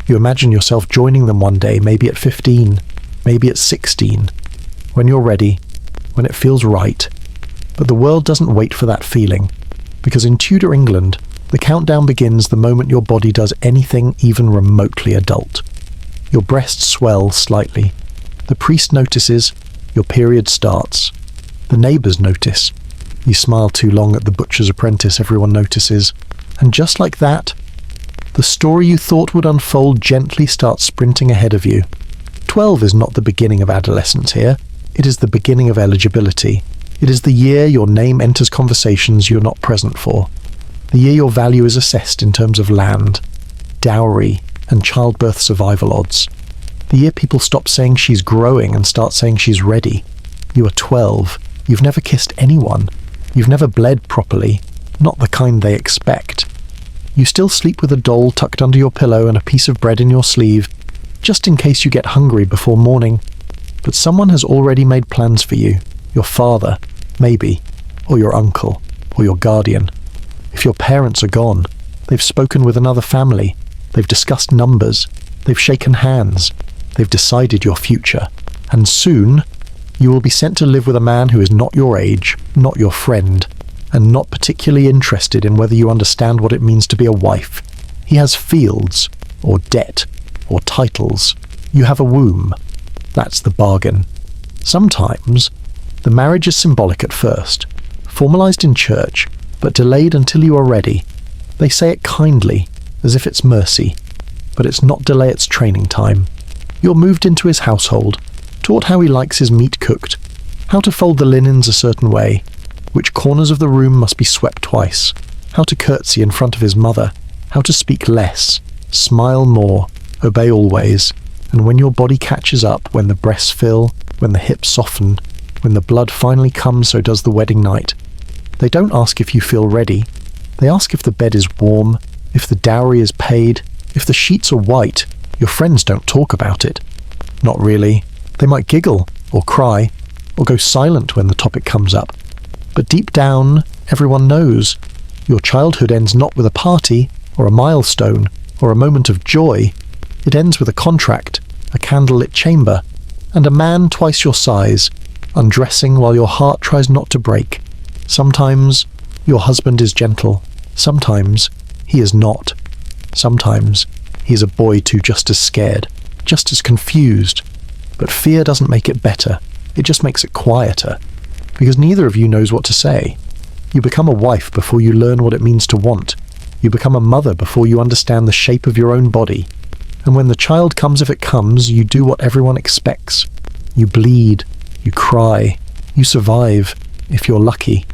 You imagine yourself joining them one day, maybe at 15, maybe at 16, when you're ready, when it feels right. But the world doesn't wait for that feeling, because in Tudor England, the countdown begins the moment your body does anything even remotely adult. Your breasts swell slightly. The priest notices. Your period starts. The neighbours notice. You smile too long at the butcher's apprentice, everyone notices. And just like that, the story you thought would unfold gently starts sprinting ahead of you. 12 is not the beginning of adolescence here. It is the beginning of eligibility. It is the year your name enters conversations you're not present for. The year your value is assessed in terms of land, dowry, and childbirth survival odds. The year people stop saying she's growing and start saying she's ready. You are 12. You've never kissed anyone. You've never bled properly, not the kind they expect. You still sleep with a doll tucked under your pillow and a piece of bread in your sleeve, just in case you get hungry before morning. But someone has already made plans for you. Your father, maybe, or your uncle, or your guardian. If your parents are gone, they've spoken with another family. They've discussed numbers. They've shaken hands. They've decided your future. And soon, you will be sent to live with a man who is not your age, not your friend, and not particularly interested in whether you understand what it means to be a wife. He has fields, or debt, or titles. You have a womb. That's the bargain. Sometimes, the marriage is symbolic at first, formalized in church, but delayed until you are ready. They say it kindly, as if it's mercy, but it's not delay, it's training time. You're moved into his household. taught how he likes his meat cooked, how to fold the linens a certain way, which corners of the room must be swept twice, how to curtsy in front of his mother, how to speak less, smile more, obey always, and when your body catches up, when the breasts fill, when the hips soften, when the blood finally comes, so does the wedding night. They don't ask if you feel ready. They ask if the bed is warm, if the dowry is paid, if the sheets are white. Your friends don't talk about it. Not really. They might giggle, or cry, or go silent when the topic comes up. But deep down, everyone knows. Your childhood ends not with a party, or a milestone, or a moment of joy. It ends with a contract, a candlelit chamber, and a man twice your size, undressing while your heart tries not to break. Sometimes your husband is gentle. Sometimes he is not. Sometimes he is a boy too, just as scared, just as confused. But fear doesn't make it better. It just makes it quieter. Because neither of you knows what to say. You become a wife before you learn what it means to want. You become a mother before you understand the shape of your own body. And when the child comes, if it comes, you do what everyone expects. You bleed. You cry. You survive, if you're lucky.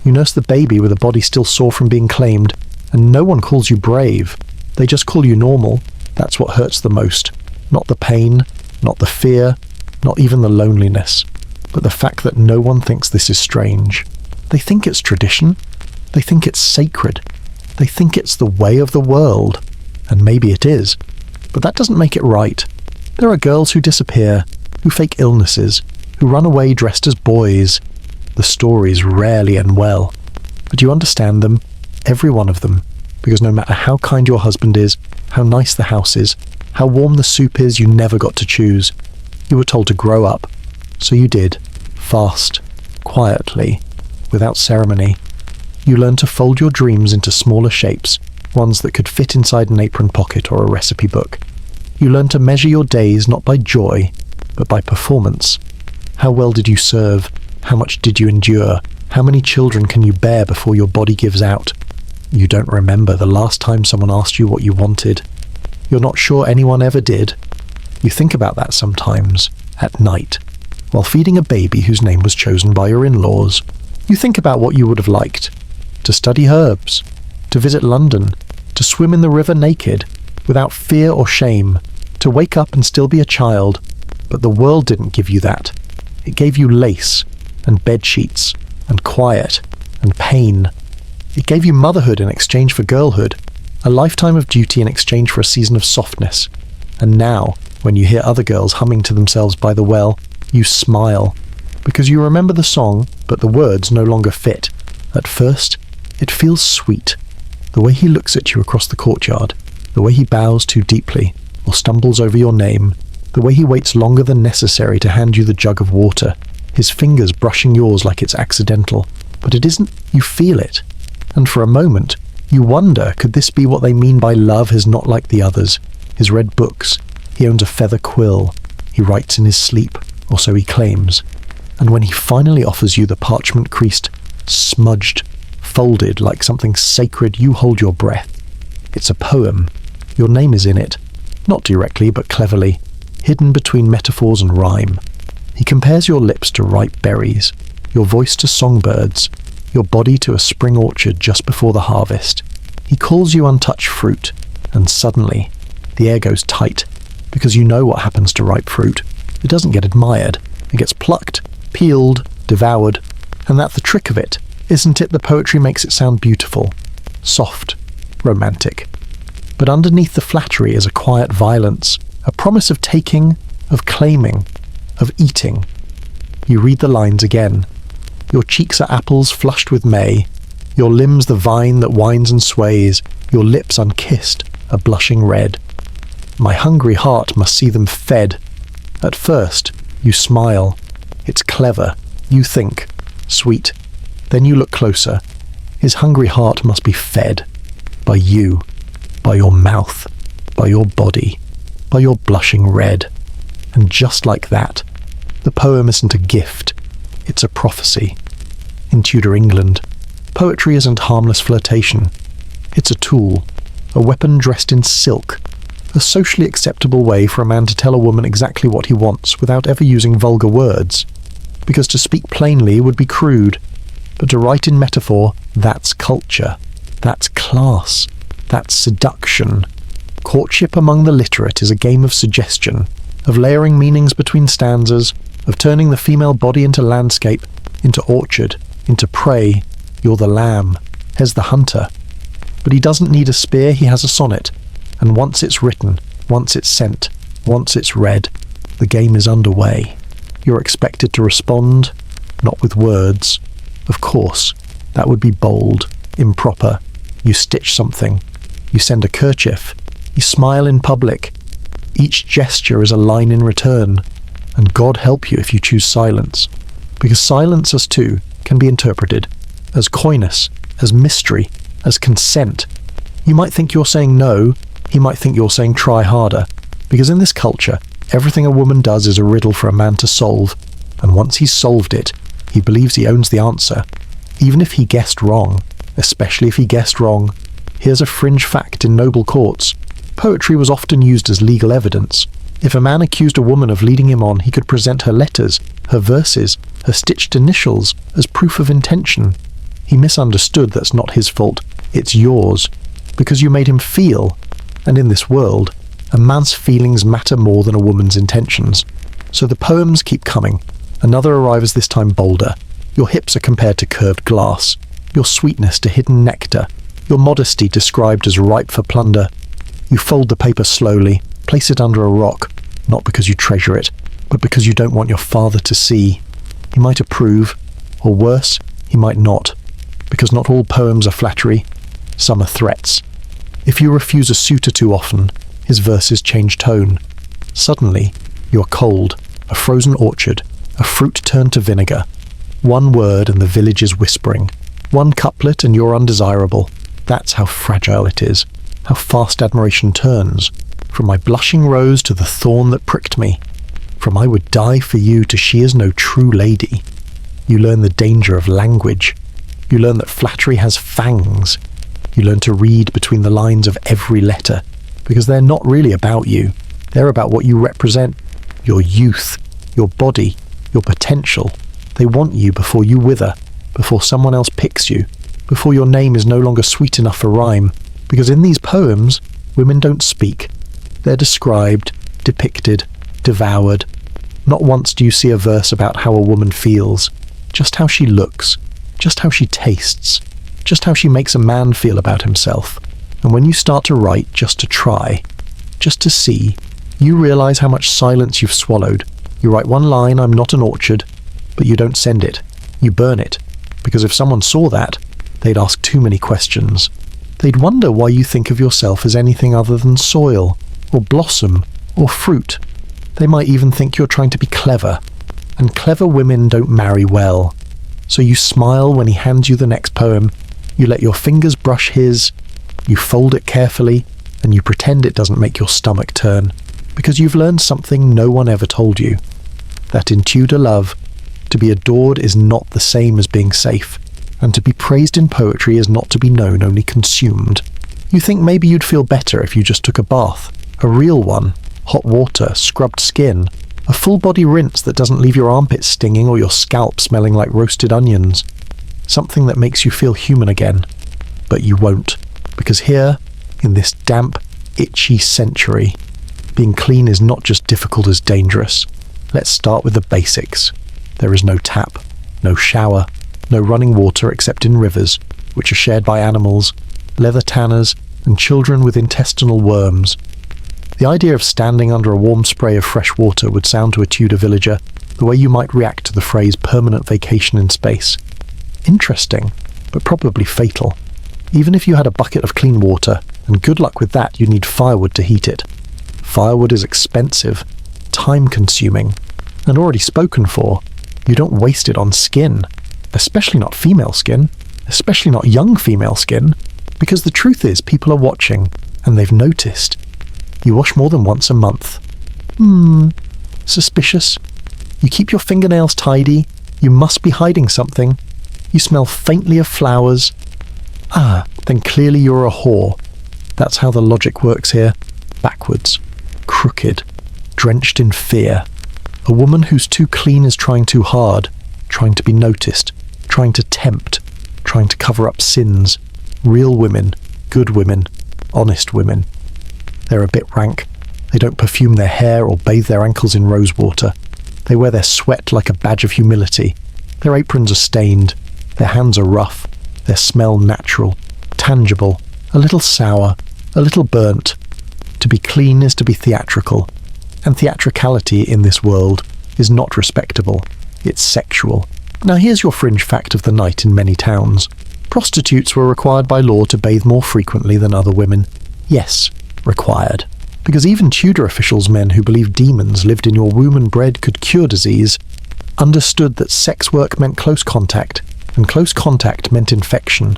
You nurse the baby with a body still sore from being claimed, and no one calls you brave. They just call you normal. That's what hurts the most. Not the pain, not the fear, not even the loneliness, but the fact that no one thinks this is strange. They think it's tradition. They think it's sacred. They think it's the way of the world. And maybe it is. But that doesn't make it right. There are girls who disappear, who fake illnesses, who run away dressed as boys. The stories rarely end well. But you understand them, every one of them, because no matter how kind your husband is, how nice the house is, how warm the soup is, you never got to choose. You were told to grow up. So you did. Fast. Quietly. Without ceremony. You learned to fold your dreams into smaller shapes, ones that could fit inside an apron pocket or a recipe book. You learned to measure your days not by joy, but by performance. How well did you serve? How much did you endure? How many children can you bear before your body gives out? You don't remember the last time someone asked you what you wanted. You're not sure anyone ever did. You think about that sometimes, at night, while feeding a baby whose name was chosen by your in-laws. You think about what you would have liked. To study herbs, to visit London, to swim in the river naked, without fear or shame, to wake up and still be a child. But the world didn't give you that. It gave you lace, and bed sheets, and quiet, and pain. It gave you motherhood in exchange for girlhood, a lifetime of duty in exchange for a season of softness. And now, when you hear other girls humming to themselves by the well, you smile, because you remember the song, but the words no longer fit. At first, it feels sweet. The way he looks at you across the courtyard, the way he bows too deeply, or stumbles over your name, the way he waits longer than necessary to hand you the jug of water, his fingers brushing yours like it's accidental. But it isn't. You feel it. And for a moment, you wonder, could this be what they mean by love is not like the others? His read books. He owns a feather quill. He writes in his sleep, or so he claims. And when he finally offers you the parchment-creased, smudged, folded like something sacred, you hold your breath. It's a poem. Your name is in it. Not directly, but cleverly, hidden between metaphors and rhyme. He compares your lips to ripe berries, your voice to songbirds, your body to a spring orchard just before the harvest. He calls you untouched fruit, and suddenly, the air goes tight, because you know what happens to ripe fruit. It doesn't get admired. It gets plucked, peeled, devoured. And that's the trick of it. Isn't it? The poetry makes it sound beautiful, soft, romantic. But underneath the flattery is a quiet violence, a promise of taking, of claiming, of eating. You read the lines again. Your cheeks are apples flushed with May, your limbs the vine that winds and sways, your lips unkissed, a blushing red. My hungry heart must see them fed. At first, you smile. It's clever. You think. Sweet. Then you look closer. His hungry heart must be fed. By you. By your mouth. By your body. By your blushing red. And just like that, the poem isn't a gift. It's a prophecy. In Tudor England, poetry isn't harmless flirtation. It's a tool, a weapon dressed in silk, a socially acceptable way for a man to tell a woman exactly what he wants without ever using vulgar words. Because to speak plainly would be crude, but to write in metaphor, that's culture, that's class, that's seduction. Courtship among the literate is a game of suggestion, of layering meanings between stanzas, of turning the female body into landscape, into orchard, into prey. You're the lamb, here's the hunter. But he doesn't need a spear, he has a sonnet. And once it's written, once it's sent, once it's read, the game is underway. You're expected to respond, not with words. Of course, that would be bold, improper. You stitch something. You send a kerchief. You smile in public. Each gesture is a line in return. And God help you if you choose silence. Because silence as too can be interpreted as coyness, as mystery, as consent. You might think you're saying no, he might think you're saying try harder. Because in this culture, everything a woman does is a riddle for a man to solve. And once he's solved it, he believes he owns the answer. Even if he guessed wrong, especially if he guessed wrong. Here's a fringe fact in noble courts. Poetry was often used as legal evidence. If a man accused a woman of leading him on, he could present her letters, her verses, her stitched initials as proof of intention. He misunderstood that's not his fault, it's yours, because you made him feel. And in this world, a man's feelings matter more than a woman's intentions. So the poems keep coming. Another arrives this time bolder. Your hips are compared to curved glass, your sweetness to hidden nectar, your modesty described as ripe for plunder. You fold the paper slowly, place it under a rock, not because you treasure it, but because you don't want your father to see. He might approve, or worse, he might not, because not all poems are flattery, some are threats. If you refuse a suitor too often, his verses change tone. Suddenly, you're cold, a frozen orchard, a fruit turned to vinegar. One word and the village is whispering. One couplet and you're undesirable. That's how fragile it is, how fast admiration turns. From my blushing rose to the thorn that pricked me. From I would die for you to she is no true lady. You learn the danger of language. You learn that flattery has fangs. You learn to read between the lines of every letter, because they're not really about you. They're about what you represent. Your youth, your body, your potential. They want you before you wither, before someone else picks you, before your name is no longer sweet enough for rhyme. Because in these poems, women don't speak. They're described, depicted, devoured. Not once do you see a verse about how a woman feels, just how she looks, just how she tastes, just how she makes a man feel about himself. And when you start to write just to try, just to see, you realize how much silence you've swallowed. You write one line, I'm not an orchard, but you don't send it. You burn it. Because if someone saw that, they'd ask too many questions. They'd wonder why you think of yourself as anything other than soil, or blossom, or fruit. They might even think you're trying to be clever. And clever women don't marry well. So you smile when he hands you the next poem, you let your fingers brush his, you fold it carefully, and you pretend it doesn't make your stomach turn. Because you've learned something no one ever told you. That in Tudor love, to be adored is not the same as being safe. And to be praised in poetry is not to be known, only consumed. You think maybe you'd feel better if you just took a bath. A real one. Hot water, scrubbed skin. A full body rinse that doesn't leave your armpits stinging or your scalp smelling like roasted onions. Something that makes you feel human again. But you won't. Because here, in this damp, itchy century, being clean is not just difficult as dangerous. Let's start with the basics. There is no tap, no shower, no running water except in rivers, which are shared by animals, leather tanners, and children with intestinal worms. The idea of standing under a warm spray of fresh water would sound to a Tudor villager the way you might react to the phrase permanent vacation in space. Interesting, but probably fatal. Even if you had a bucket of clean water, and good luck with that, you'd need firewood to heat it. Firewood is expensive, time-consuming, and already spoken for. You don't waste it on skin, especially not female skin, especially not young female skin, because the truth is people are watching, and they've noticed. You wash more than once a month. Suspicious. You keep your fingernails tidy. You must be hiding something. You smell faintly of flowers. Then clearly you're a whore. That's how the logic works here. backwards, crooked, drenched in fear. A woman who's too clean is trying too hard, trying to be noticed, trying to tempt, trying to cover up sins. Real women, good women, honest women. They're a bit rank. They don't perfume their hair or bathe their ankles in rose water. They wear their sweat like a badge of humility. Their aprons are stained. Their hands are rough. Their smell natural, tangible, a little sour, a little burnt. To be clean is to be theatrical. And theatricality in this world is not respectable. It's sexual. Now here's your fringe fact of the night in many towns. Prostitutes were required by law to bathe more frequently than other women. Yes, required. Because even Tudor officials, men who believed demons lived in your womb and bread could cure disease, understood that sex work meant close contact, and close contact meant infection.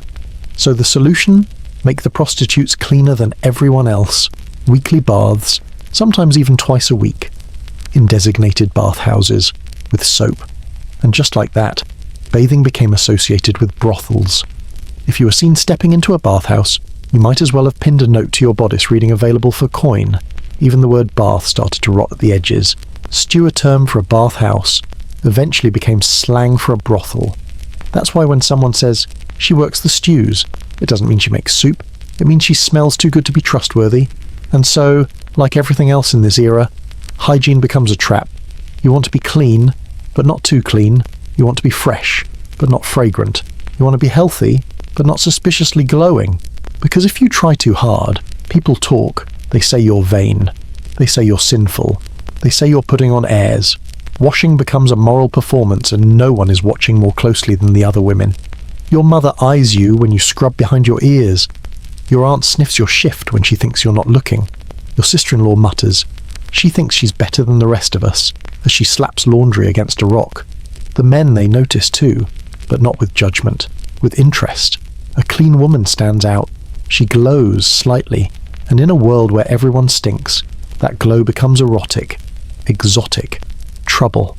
So the solution? Make the prostitutes cleaner than everyone else. Weekly baths, sometimes even twice a week, in designated bathhouses, with soap. And just like that, bathing became associated with brothels. If you were seen stepping into a bathhouse, you might as well have pinned a note to your bodice reading available for coin. Even the word bath started to rot at the edges. Stew, a term for a bathhouse, eventually became slang for a brothel. That's why when someone says, she works the stews, it doesn't mean she makes soup. It means she smells too good to be trustworthy. And so, like everything else in this era, hygiene becomes a trap. You want to be clean, but not too clean. You want to be fresh, but not fragrant. You want to be healthy, but not suspiciously glowing. Because if you try too hard, people talk. They say you're vain. They say you're sinful. They say you're putting on airs. Washing becomes a moral performance and no one is watching more closely than the other women. Your mother eyes you when you scrub behind your ears. Your aunt sniffs your shift when she thinks you're not looking. Your sister-in-law mutters. She thinks she's better than the rest of us, as she slaps laundry against a rock. The men, they notice too, but not with judgment, with interest. A clean woman stands out. She glows slightly, and in a world where everyone stinks, that glow becomes erotic, exotic, trouble.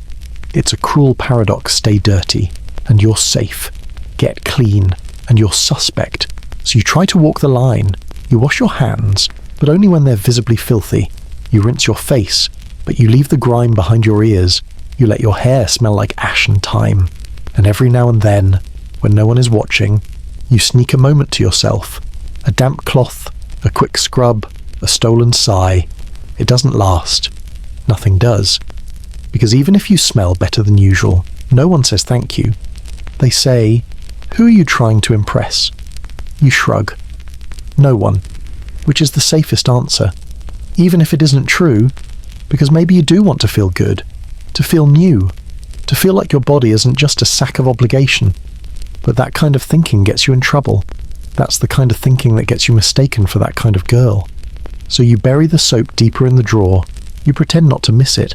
It's a cruel paradox. Stay dirty, and you're safe. Get clean, and you're suspect. So you try to walk the line. You wash your hands, but only when they're visibly filthy. You rinse your face, but you leave the grime behind your ears. You let your hair smell like ash and thyme. And every now and then, when no one is watching, you sneak a moment to yourself. A damp cloth, a quick scrub, a stolen sigh. It doesn't last. Nothing does. Because even if you smell better than usual, no one says thank you. They say, who are you trying to impress? You shrug. No one. Which is the safest answer. Even if it isn't true, because maybe you do want to feel good, to feel new, to feel like your body isn't just a sack of obligation. But that kind of thinking gets you in trouble. That's the kind of thinking that gets you mistaken for that kind of girl. So you bury the soap deeper in the drawer. You pretend not to miss it.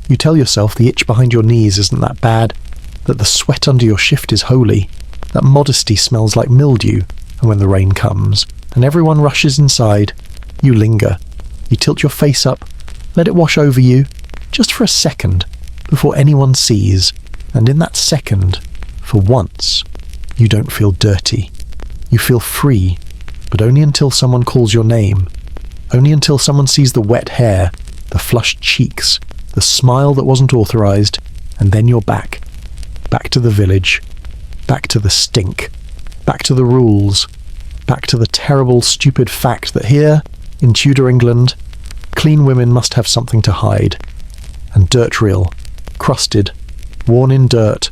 You tell yourself the itch behind your knees isn't that bad, that the sweat under your shift is holy, that modesty smells like mildew, and when the rain comes, and everyone rushes inside, you linger. You tilt your face up, let it wash over you, just for a second, before anyone sees, and in that second, for once, you don't feel dirty. You feel free, but only until someone calls your name, only until someone sees the wet hair, the flushed cheeks, the smile that wasn't authorized, and then you're back. Back to the village, back to the stink, back to the rules, back to the terrible, stupid fact that here, in Tudor England, clean women must have something to hide. And dirt real, crusted, worn in dirt,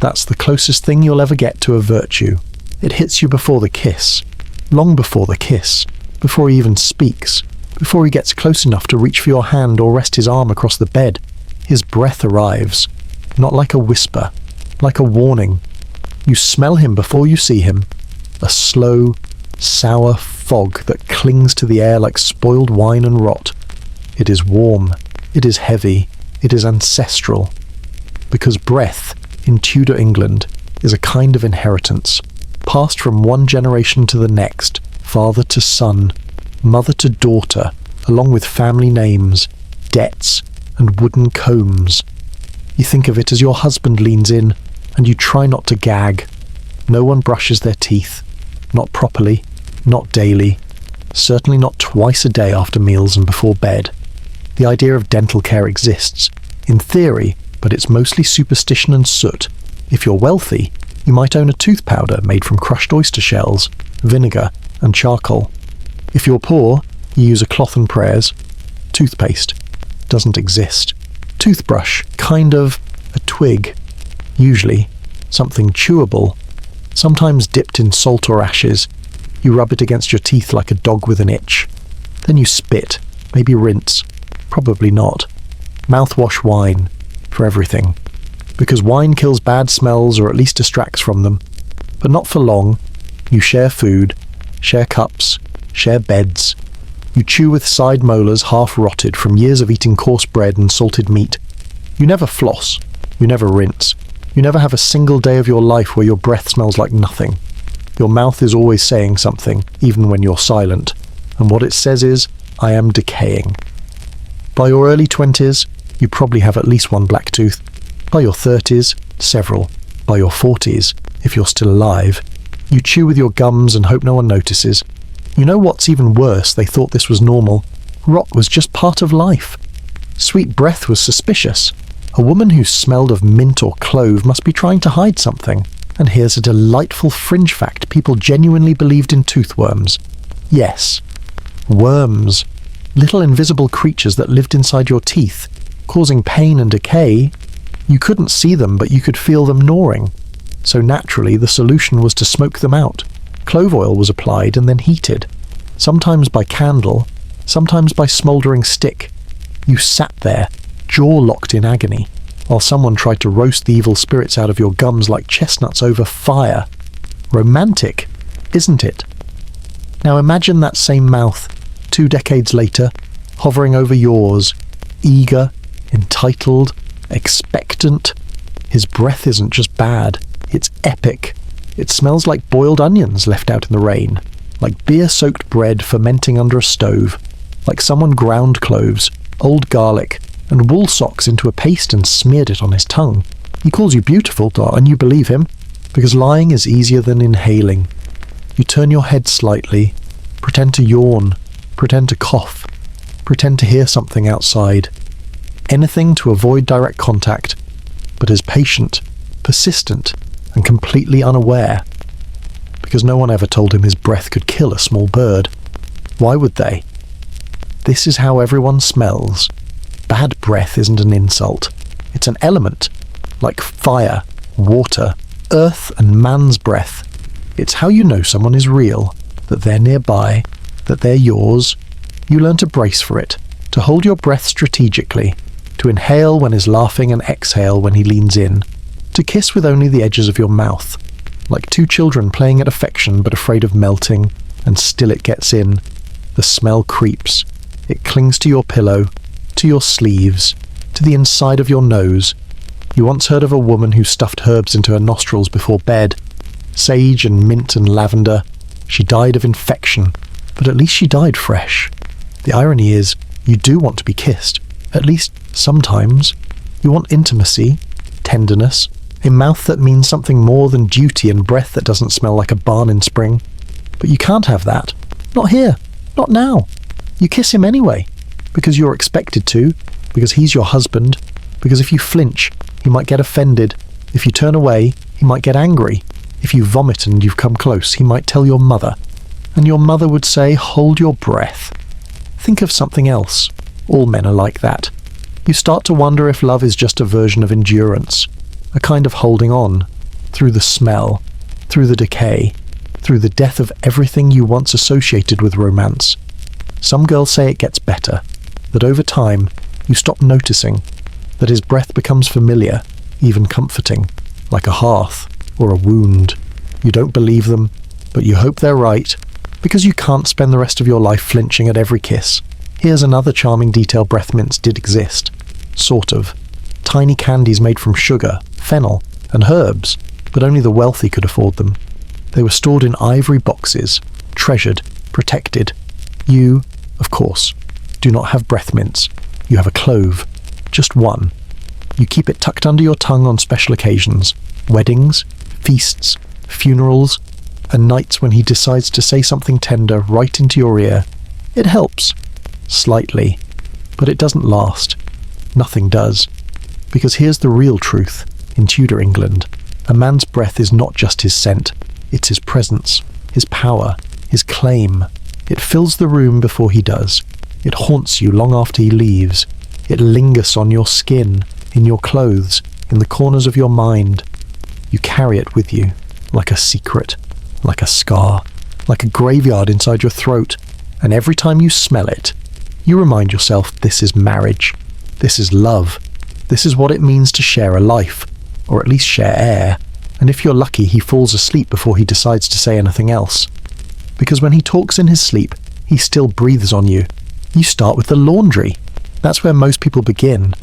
that's the closest thing you'll ever get to a virtue. It hits you before the kiss, long before the kiss, before he even speaks, before he gets close enough to reach for your hand or rest his arm across the bed. His breath arrives, not like a whisper, like a warning. You smell him before you see him, a slow, sour fog that clings to the air like spoiled wine and rot. It is warm, it is heavy, it is ancestral. Because breath, in Tudor England, is a kind of inheritance, passed from one generation to the next, father to son, mother to daughter, along with family names, debts, and wooden combs. You think of it as your husband leans in, and you try not to gag. No one brushes their teeth, not properly, not daily. Certainly not twice a day after meals and before bed. The idea of dental care exists, in theory, but it's mostly superstition and soot. If you're wealthy, you might own a tooth powder made from crushed oyster shells, vinegar, and charcoal. If you're poor, you use a cloth and prayers. Toothpaste doesn't exist. Toothbrush, kind of a twig, usually something chewable, sometimes dipped in salt or ashes. You rub it against your teeth like a dog with an itch. Then you spit, maybe rinse, probably not. Mouthwash wine, for everything. Because wine kills bad smells or at least distracts from them. But not for long. You share food, share cups, share beds. You chew with side molars half rotted from years of eating coarse bread and salted meat. You never floss. You never rinse. You never have a single day of your life where your breath smells like nothing. Your mouth is always saying something, even when you're silent. And what it says is, I am decaying. By your early 20s, you probably have at least one black tooth. By your 30s, several. By your 40s, if you're still alive, you chew with your gums and hope no one notices. You know what's even worse? They thought this was normal. Rot was just part of life. Sweet breath was suspicious. A woman who smelled of mint or clove must be trying to hide something. And here's a delightful fringe fact: people genuinely believed in toothworms. Yes, worms. Little invisible creatures that lived inside your teeth, causing pain and decay. You couldn't see them, but you could feel them gnawing. So naturally, the solution was to smoke them out. Clove oil was applied and then heated, sometimes by candle, sometimes by smouldering stick. You sat there, jaw locked in agony, while someone tried to roast the evil spirits out of your gums like chestnuts over fire. Romantic, isn't it? Now imagine that same mouth, 2 decades later, hovering over yours, eager, entitled, expectant. His breath isn't just bad, it's epic. It smells like boiled onions left out in the rain, like beer-soaked bread fermenting under a stove, like someone ground cloves, old garlic, and wool socks into a paste and smeared it on his tongue. He calls you beautiful, and you believe him, because lying is easier than inhaling. You turn your head slightly, pretend to yawn, pretend to cough, pretend to hear something outside. Anything to avoid direct contact, but as patient, persistent, and completely unaware. Because no one ever told him his breath could kill a small bird. Why would they? This is how everyone smells. Bad breath isn't an insult. It's an element, like fire, water, earth, and man's breath. It's how you know someone is real, that they're nearby, that they're yours. You learn to brace for it, to hold your breath strategically, to inhale when he's laughing and exhale when he leans in, to kiss with only the edges of your mouth, like 2 children playing at affection but afraid of melting, and still it gets in. The smell creeps. It clings to your pillow, to your sleeves, to the inside of your nose. You once heard of a woman who stuffed herbs into her nostrils before bed. Sage and mint and lavender. She died of infection, but at least she died fresh. The irony is, you do want to be kissed, at least sometimes. You want intimacy, tenderness, a mouth that means something more than duty and breath that doesn't smell like a barn in spring. But you can't have that. Not here. Not now. You kiss him anyway, because you're expected to, because he's your husband, because if you flinch, he might get offended. If you turn away, he might get angry. If you vomit and you've come close, he might tell your mother. And your mother would say, hold your breath. Think of something else. All men are like that. You start to wonder if love is just a version of endurance, a kind of holding on, through the smell, through the decay, through the death of everything you once associated with romance. Some girls say it gets better, that over time you stop noticing, that his breath becomes familiar, even comforting, like a hearth or a wound. You don't believe them, but you hope they're right, because you can't spend the rest of your life flinching at every kiss. Here's another charming detail: breath mints did exist. Sort of. Tiny candies made from sugar, fennel, and herbs, but only the wealthy could afford them. They were stored in ivory boxes, treasured, protected. You, of course, do not have breath mints. You have a clove. Just one. You keep it tucked under your tongue on special occasions. Weddings, feasts, funerals, the nights when he decides to say something tender right into your ear. It helps. Slightly. But it doesn't last. Nothing does. Because here's the real truth. In Tudor England, a man's breath is not just his scent. It's his presence, his power, his claim. It fills the room before he does. It haunts you long after he leaves. It lingers on your skin, in your clothes, in the corners of your mind. You carry it with you, like a secret, like a scar, like a graveyard inside your throat. And every time you smell it, you remind yourself this is marriage. This is love. This is what it means to share a life, or at least share air. And if you're lucky, he falls asleep before he decides to say anything else. Because when he talks in his sleep, he still breathes on you. You start with the laundry. That's where most people begin.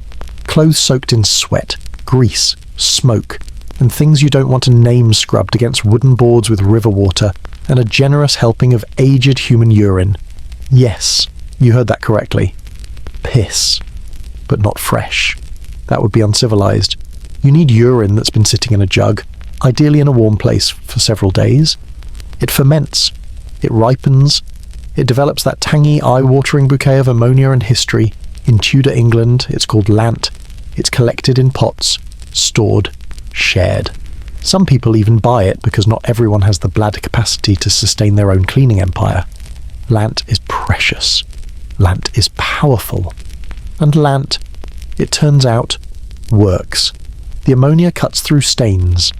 Clothes soaked in sweat, grease, smoke, and things you don't want to name scrubbed against wooden boards with river water, and a generous helping of aged human urine. Yes, you heard that correctly. Piss. But not fresh. That would be uncivilized. You need urine that's been sitting in a jug, ideally in a warm place, for several days. It ferments. It ripens. It develops that tangy, eye-watering bouquet of ammonia and history. In Tudor England, it's called lant. It's collected in pots, stored, shared. Some people even buy it because not everyone has the bladder capacity to sustain their own cleaning empire. Lant is precious. Lant is powerful. And lant, it turns out, works. The ammonia cuts through stains,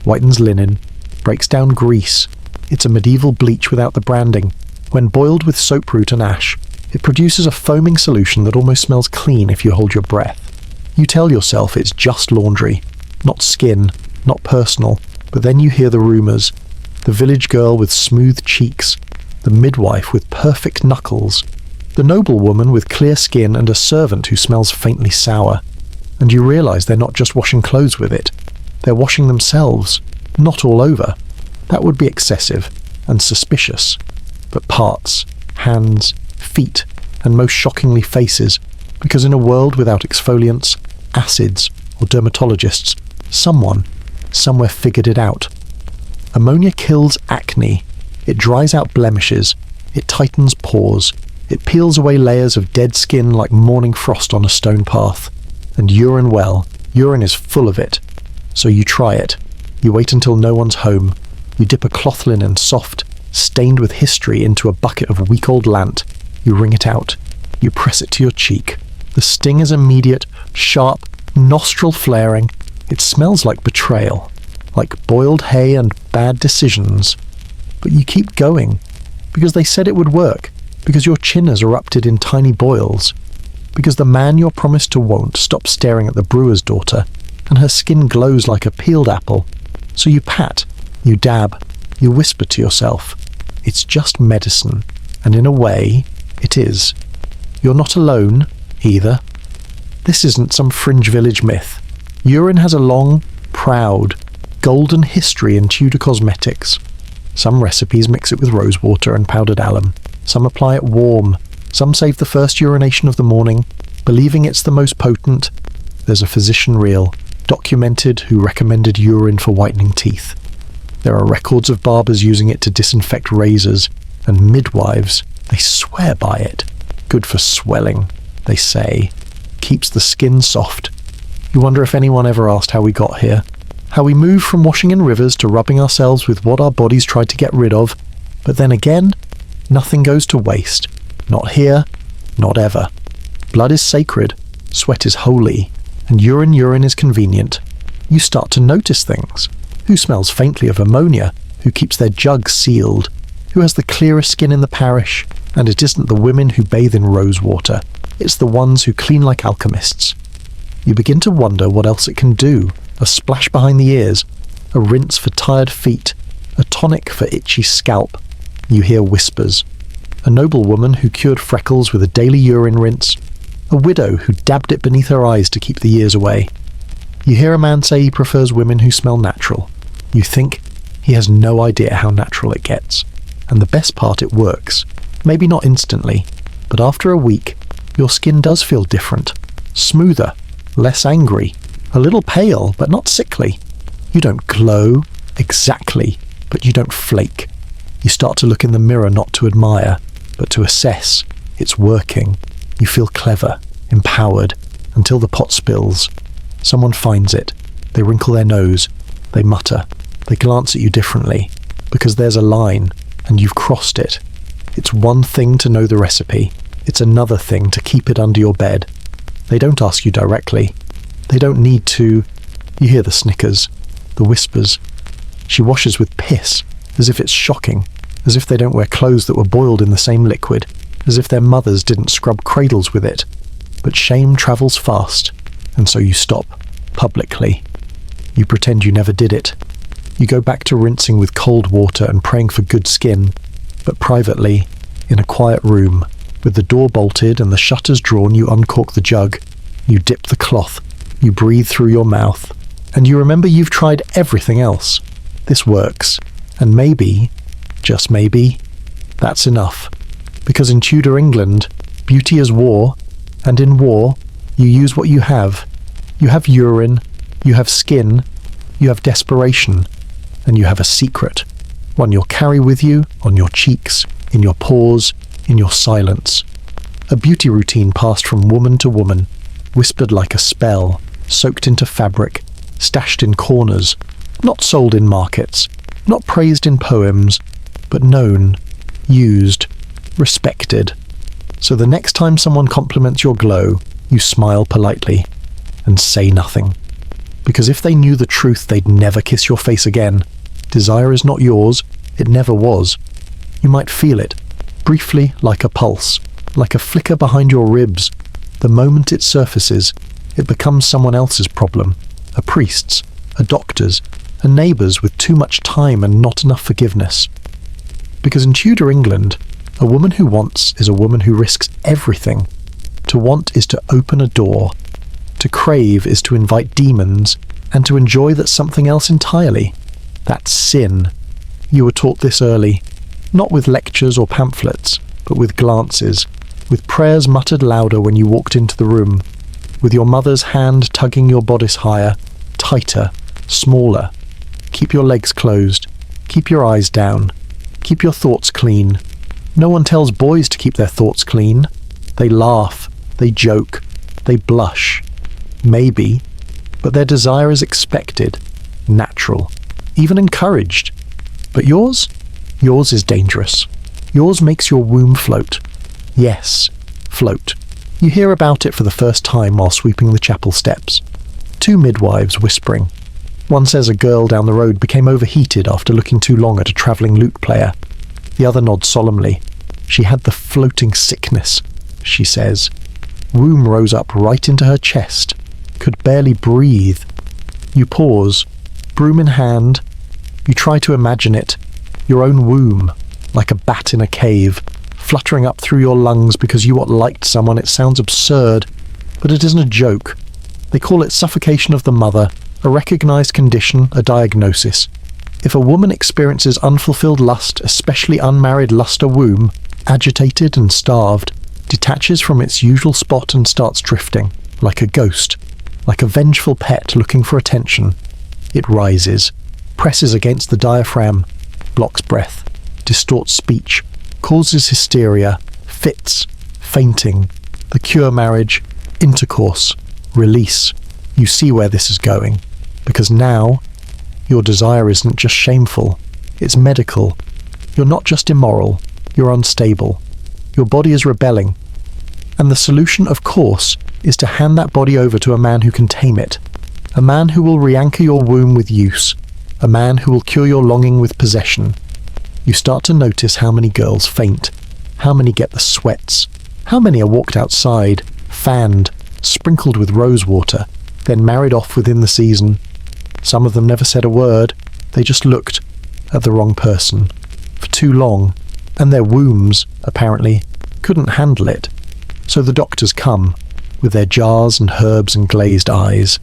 whitens linen, breaks down grease. It's a medieval bleach without the branding. When boiled with soap root and ash, it produces a foaming solution that almost smells clean if you hold your breath. You tell yourself it's just laundry, not skin, not personal, but then you hear the rumours. The village girl with smooth cheeks, the midwife with perfect knuckles, the noblewoman with clear skin and a servant who smells faintly sour. And you realise they're not just washing clothes with it. They're washing themselves, not all over. That would be excessive and suspicious. But parts, hands, feet, and most shockingly faces, because in a world without exfoliants, acids, or dermatologists, someone, somewhere figured it out. Ammonia kills acne. It dries out blemishes. It tightens pores. It peels away layers of dead skin like morning frost on a stone path. And urine, well, urine is full of it. So you try it. You wait until no one's home. You dip a cloth linen soft, stained with history, into a bucket of week-old lant. You wring it out. You press it to your cheek. The sting is immediate, sharp, nostril flaring. It smells like betrayal, like boiled hay and bad decisions. But you keep going, because they said it would work, because your chin has erupted in tiny boils, because the man you're promised to won't stops staring at the brewer's daughter, and her skin glows like a peeled apple. So you pat, you dab, you whisper to yourself, it's just medicine, and in a way, it is. You're not alone, either. This isn't some fringe village myth. Urine has a long, proud, golden history in Tudor cosmetics. Some recipes mix it with rosewater and powdered alum. Some apply it warm. Some save the first urination of the morning, believing it's the most potent. There's a physician reel, documented, who recommended urine for whitening teeth. There are records of barbers using it to disinfect razors, and midwives, they swear by it. Good for swelling, they say. Keeps the skin soft. You wonder if anyone ever asked how we got here. How we moved from washing in rivers to rubbing ourselves with what our bodies tried to get rid of. But then again, nothing goes to waste. Not here, not ever. Blood is sacred, sweat is holy, and urine is convenient. You start to notice things. Who smells faintly of ammonia? Who keeps their jugs sealed? Who has the clearest skin in the parish? And it isn't the women who bathe in rosewater. It's the ones who clean like alchemists. You begin to wonder what else it can do. A splash behind the ears, a rinse for tired feet, a tonic for itchy scalp. You hear whispers. A noblewoman who cured freckles with a daily urine rinse. A widow who dabbed it beneath her eyes to keep the years away. You hear a man say he prefers women who smell natural. You think he has no idea how natural it gets. And the best part, it works. Maybe not instantly, but after a week, your skin does feel different. Smoother, less angry, a little pale, but not sickly. You don't glow, exactly. But you don't flake. You start to look in the mirror not to admire, but to assess. It's working. You feel clever, empowered, until the pot spills. Someone finds it. They wrinkle their nose. They mutter. They glance at you differently, because there's a line, and you've crossed it. It's one thing to know the recipe. It's another thing to keep it under your bed. They don't ask you directly. They don't need to. You hear the snickers, the whispers. She washes with piss, as if it's shocking, as if they don't wear clothes that were boiled in the same liquid, as if their mothers didn't scrub cradles with it. But shame travels fast, and so you stop, publicly. You pretend you never did it. You go back to rinsing with cold water and praying for good skin, but privately, in a quiet room, with the door bolted and the shutters drawn, you uncork the jug, you dip the cloth, you breathe through your mouth, and you remember you've tried everything else. This works, and maybe, just maybe, that's enough. Because in Tudor England, beauty is war, and in war, you use what you have. You have urine, you have skin, you have desperation, and you have a secret, one you'll carry with you on your cheeks, in your pores, in your silence. A beauty routine passed from woman to woman, whispered like a spell, soaked into fabric, stashed in corners, not sold in markets, not praised in poems, but known, used, respected. So the next time someone compliments your glow, you smile politely and say nothing. Because if they knew the truth, they'd never kiss your face again. Desire is not yours, it never was. You might feel it, briefly like a pulse, like a flicker behind your ribs. The moment it surfaces, it becomes someone else's problem, a priest's, a doctor's, a neighbour's with too much time and not enough forgiveness. Because in Tudor England, a woman who wants is a woman who risks everything. To want is to open a door. To crave is to invite demons, and to enjoy that's something else entirely. That's sin. You were taught this early, not with lectures or pamphlets, but with glances, with prayers muttered louder when you walked into the room, with your mother's hand tugging your bodice higher, tighter, smaller. Keep your legs closed. Keep your eyes down. Keep your thoughts clean. No one tells boys to keep their thoughts clean. They laugh. They joke. They blush. Maybe. But their desire is expected, natural, even encouraged. But yours? Yours is dangerous. Yours makes your womb float. Yes, float. You hear about it for the first time while sweeping the chapel steps. Two midwives whispering. One says a girl down the road became overheated after looking too long at a travelling lute player. The other nods solemnly. She had the floating sickness, she says. Womb rose up right into her chest. Could barely breathe. You pause, broom in hand. You try to imagine it. Your own womb, like a bat in a cave, fluttering up through your lungs because you liked someone. It sounds absurd, but it isn't a joke. They call it suffocation of the mother, a recognised condition, a diagnosis. If a woman experiences unfulfilled lust, especially unmarried lust, a womb, agitated and starved, detaches from its usual spot and starts drifting, like a ghost, like a vengeful pet looking for attention. It rises, presses against the diaphragm, blocks breath, distorts speech, causes hysteria, fits, fainting, the cure marriage, intercourse, release. You see where this is going, because now your desire isn't just shameful, it's medical. You're not just immoral, you're unstable. Your body is rebelling. And the solution, of course, is to hand that body over to a man who can tame it. A man who will re-anchor your womb with use. A man who will cure your longing with possession. You start to notice how many girls faint, how many get the sweats, how many are walked outside, fanned, sprinkled with rose water, then married off within the season. Some of them never said a word, they just looked at the wrong person for too long, and their wombs, apparently, couldn't handle it. So the doctors come, with their jars and herbs and glazed eyes.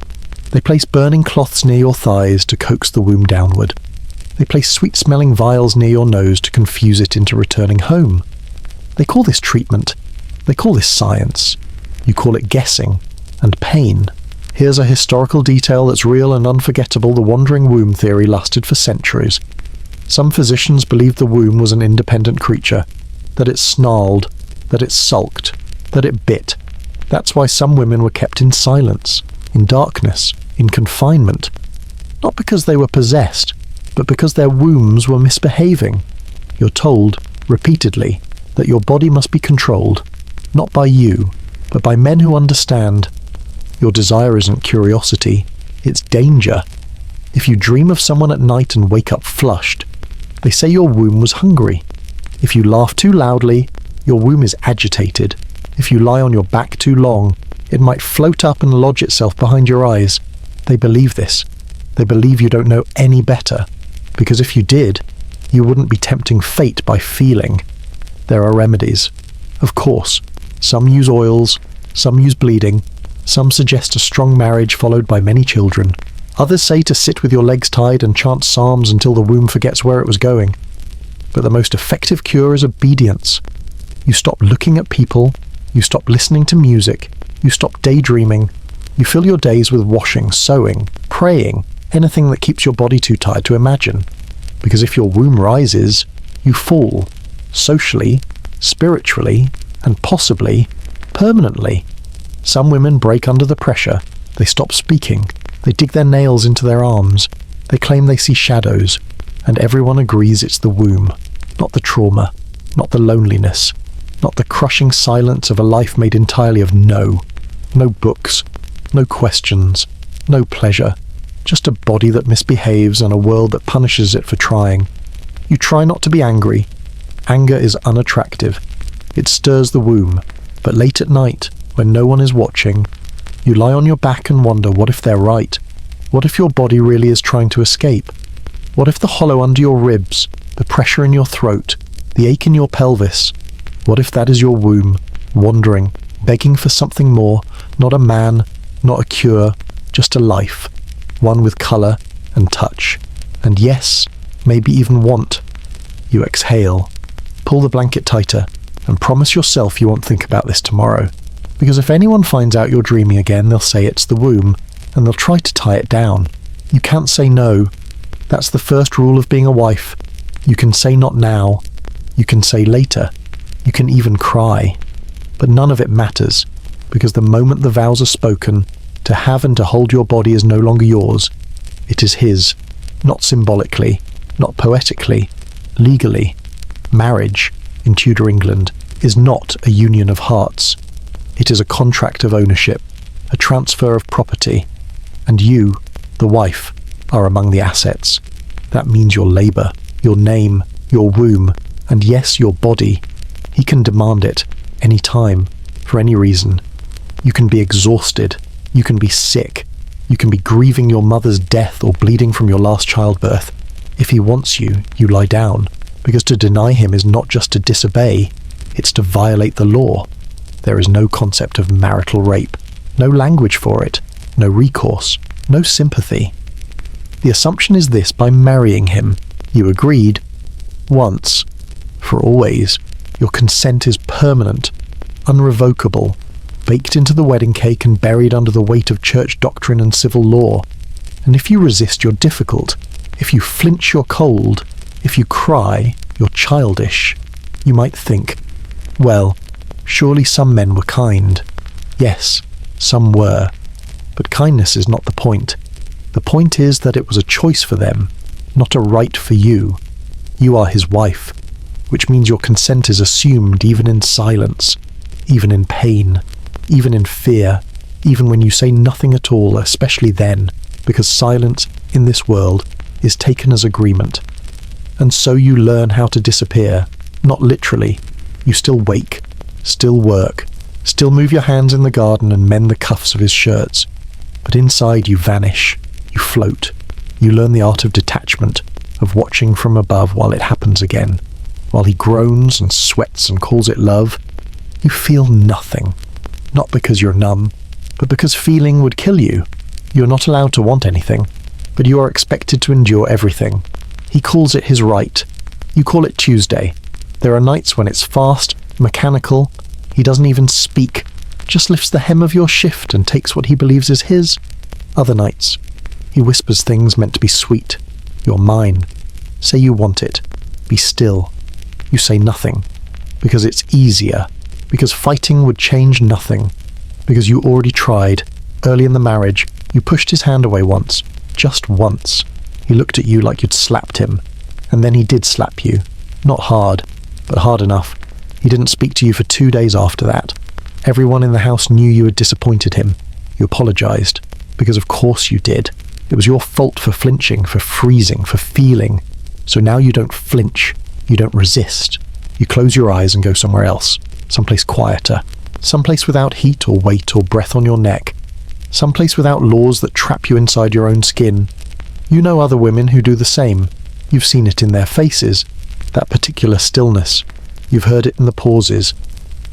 They place burning cloths near your thighs to coax the womb downward. They place sweet-smelling vials near your nose to confuse it into returning home. They call this treatment. They call this science. You call it guessing and pain. Here's a historical detail that's real and unforgettable. The wandering womb theory lasted for centuries. Some physicians believed the womb was an independent creature, that it snarled, that it sulked, that it bit. That's why some women were kept in silence, in darkness, in confinement. Not because they were possessed, but because their wombs were misbehaving. You're told, repeatedly, that your body must be controlled, not by you, but by men who understand. Your desire isn't curiosity, it's danger. If you dream of someone at night and wake up flushed, they say your womb was hungry. If you laugh too loudly, your womb is agitated. If you lie on your back too long, it might float up and lodge itself behind your eyes. They believe this. They believe you don't know any better, because if you did, you wouldn't be tempting fate by feeling. There are remedies. Of course, some use oils, some use bleeding, some suggest a strong marriage followed by many children. Others say to sit with your legs tied and chant psalms until the womb forgets where it was going. But the most effective cure is obedience. You stop looking at people, you stop listening to music, you stop daydreaming, you fill your days with washing, sewing, praying, anything that keeps your body too tired to imagine. Because if your womb rises, you fall, socially, spiritually, and possibly permanently. Some women break under the pressure. They stop speaking. They dig their nails into their arms. They claim they see shadows. And everyone agrees it's the womb, not the trauma, not the loneliness, not the crushing silence of a life made entirely of no. No books, no questions, no pleasure. Just a body that misbehaves and a world that punishes it for trying. You try not to be angry. Anger is unattractive. It stirs the womb. But late at night, when no one is watching, you lie on your back and wonder, what if they're right? What if your body really is trying to escape? What if the hollow under your ribs, the pressure in your throat, the ache in your pelvis, what if that is your womb, wandering, begging for something more, not a man, not a cure, just a life, one with colour and touch, and yes, maybe even want. You exhale, pull the blanket tighter, and promise yourself you won't think about this tomorrow. Because if anyone finds out you're dreaming again, they'll say it's the womb, and they'll try to tie it down. You can't say no. That's the first rule of being a wife. You can say not now. You can say later. You can even cry. But none of it matters, because the moment the vows are spoken, to have and to hold your body is no longer yours. It is his, not symbolically, not poetically, legally. Marriage, in Tudor England, is not a union of hearts. It is a contract of ownership, a transfer of property, and you, the wife, are among the assets. That means your labour, your name, your womb, and yes, your body. He can demand it, any time, for any reason. You can be exhausted, you can be sick, you can be grieving your mother's death or bleeding from your last childbirth. If he wants you, you lie down, because to deny him is not just to disobey, it's to violate the law. There is no concept of marital rape, no language for it, no recourse, no sympathy. The assumption is this: by marrying him, you agreed, once, for always. Your consent is permanent, unrevocable, baked into the wedding cake and buried under the weight of church doctrine and civil law. And if you resist, you're difficult. If you flinch, you're cold. If you cry, you're childish. You might think, well, surely some men were kind. Yes, some were. But kindness is not the point. The point is that it was a choice for them, not a right for you. You are his wife, which means your consent is assumed even in silence, even in pain, even in fear, even when you say nothing at all, especially then, because silence in this world is taken as agreement. And so you learn how to disappear, not literally. You still wake, still work, still move your hands in the garden and mend the cuffs of his shirts. But inside you vanish, you float. You learn the art of detachment, of watching from above while it happens again. While he groans and sweats and calls it love, you feel nothing. Not because you're numb, but because feeling would kill you. You're not allowed to want anything, but you are expected to endure everything. He calls it his right. You call it Tuesday. There are nights when it's fast, mechanical. He doesn't even speak, just lifts the hem of your shift and takes what he believes is his. Other nights, he whispers things meant to be sweet. You're mine. Say you want it. Be still. You say nothing. Because it's easier. Because fighting would change nothing. Because you already tried. Early in the marriage, you pushed his hand away once. Just once. He looked at you like you'd slapped him. And then he did slap you. Not hard, but hard enough. He didn't speak to you for 2 days after that. Everyone in the house knew you had disappointed him. You apologized. Because of course you did. It was your fault for flinching, for freezing, for feeling. So now you don't flinch. You don't resist. You close your eyes and go somewhere else. Someplace quieter. Someplace without heat or weight or breath on your neck. Someplace without laws that trap you inside your own skin. You know other women who do the same. You've seen it in their faces. That particular stillness. You've heard it in the pauses.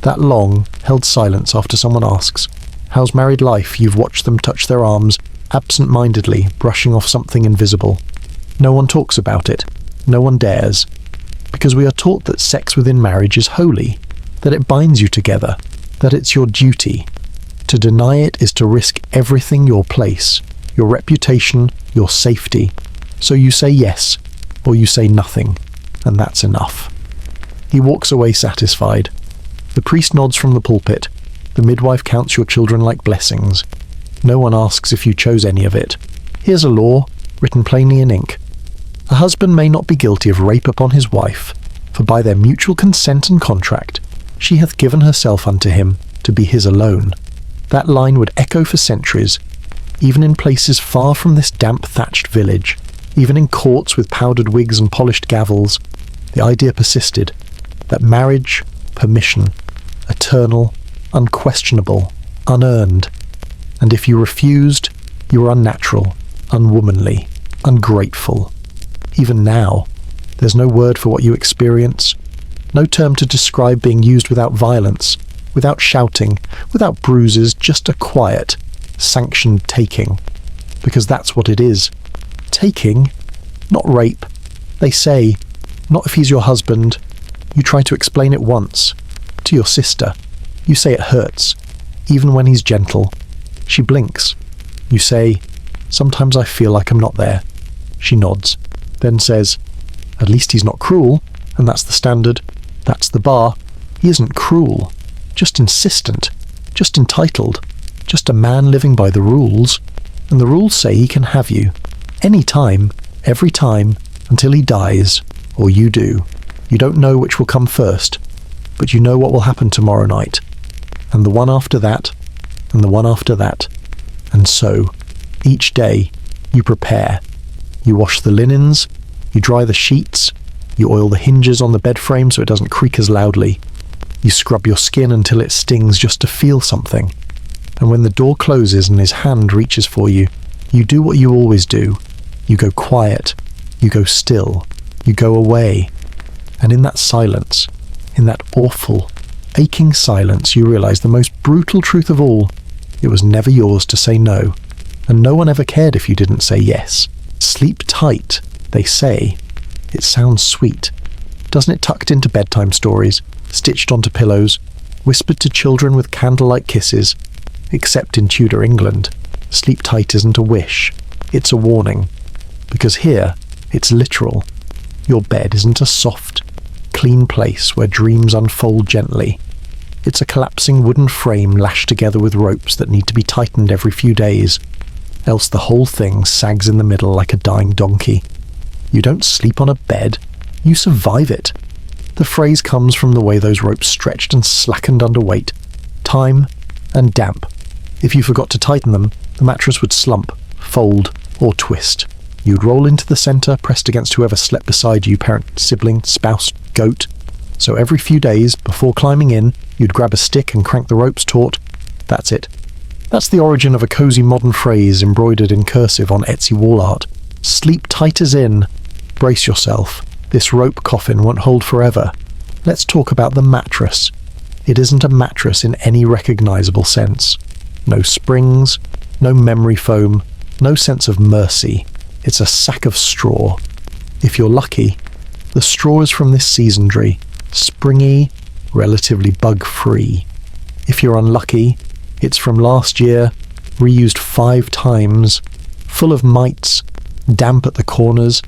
That long, held silence after someone asks, "How's married life?" You've watched them touch their arms, absent-mindedly, brushing off something invisible. No one talks about it. No one dares. Because we are taught that sex within marriage is holy, that it binds you together, that it's your duty. To deny it is to risk everything, your place, your reputation, your safety. So you say yes, or you say nothing, and that's enough. He walks away satisfied. The priest nods from the pulpit. The midwife counts your children like blessings. No one asks if you chose any of it. Here's a law, written plainly in ink. A husband may not be guilty of rape upon his wife, for by their mutual consent and contract, she hath given herself unto him to be his alone. That line would echo for centuries, even in places far from this damp thatched village, even in courts with powdered wigs and polished gavels. The idea persisted, that marriage, permission, eternal, unquestionable, unearned, and if you refused, you were unnatural, unwomanly, ungrateful. Even now, there's no word for what you experience, no term to describe being used without violence, without shouting, without bruises, just a quiet, sanctioned taking. Because that's what it is. Taking, not rape. They say, not if he's your husband. You try to explain it once. To your sister. You say it hurts, even when he's gentle. She blinks. You say, sometimes I feel like I'm not there. She nods, then says, at least he's not cruel, and that's the standard. That's the bar. He isn't cruel. Just insistent. Just entitled. Just a man living by the rules. And the rules say he can have you. Any time, every time, until he dies. Or you do. You don't know which will come first, but you know what will happen tomorrow night. And the one after that, and the one after that. And so, each day, you prepare. You wash the linens, you dry the sheets, you oil the hinges on the bed frame so it doesn't creak as loudly. You scrub your skin until it stings just to feel something. And when the door closes and his hand reaches for you, you do what you always do. You go quiet. You go still. You go away. And in that silence, in that awful, aching silence, you realize the most brutal truth of all. It was never yours to say no. And no one ever cared if you didn't say yes. Sleep tight, they say. It sounds sweet. Doesn't it tucked into bedtime stories, stitched onto pillows, whispered to children with candlelight kisses? Except in Tudor England, sleep tight isn't a wish, it's a warning. Because here, it's literal. Your bed isn't a soft, clean place where dreams unfold gently. It's a collapsing wooden frame lashed together with ropes that need to be tightened every few days. Else the whole thing sags in the middle like a dying donkey. You don't sleep on a bed, you survive it. The phrase comes from the way those ropes stretched and slackened under weight. Time and damp. If you forgot to tighten them, the mattress would slump, fold, or twist. You'd roll into the centre, pressed against whoever slept beside you, parent, sibling, spouse, goat. So every few days, before climbing in, you'd grab a stick and crank the ropes taut. That's it. That's the origin of a cosy modern phrase embroidered in cursive on Etsy wall art. Sleep tight as in. Brace yourself. This rope coffin won't hold forever. Let's talk about the mattress. It isn't a mattress in any recognisable sense. No springs, no memory foam, no sense of mercy. It's a sack of straw. If you're lucky, the straw is from this seasonry, springy, relatively bug-free. If you're unlucky, it's from last year, reused 5 times, full of mites, damp at the corners,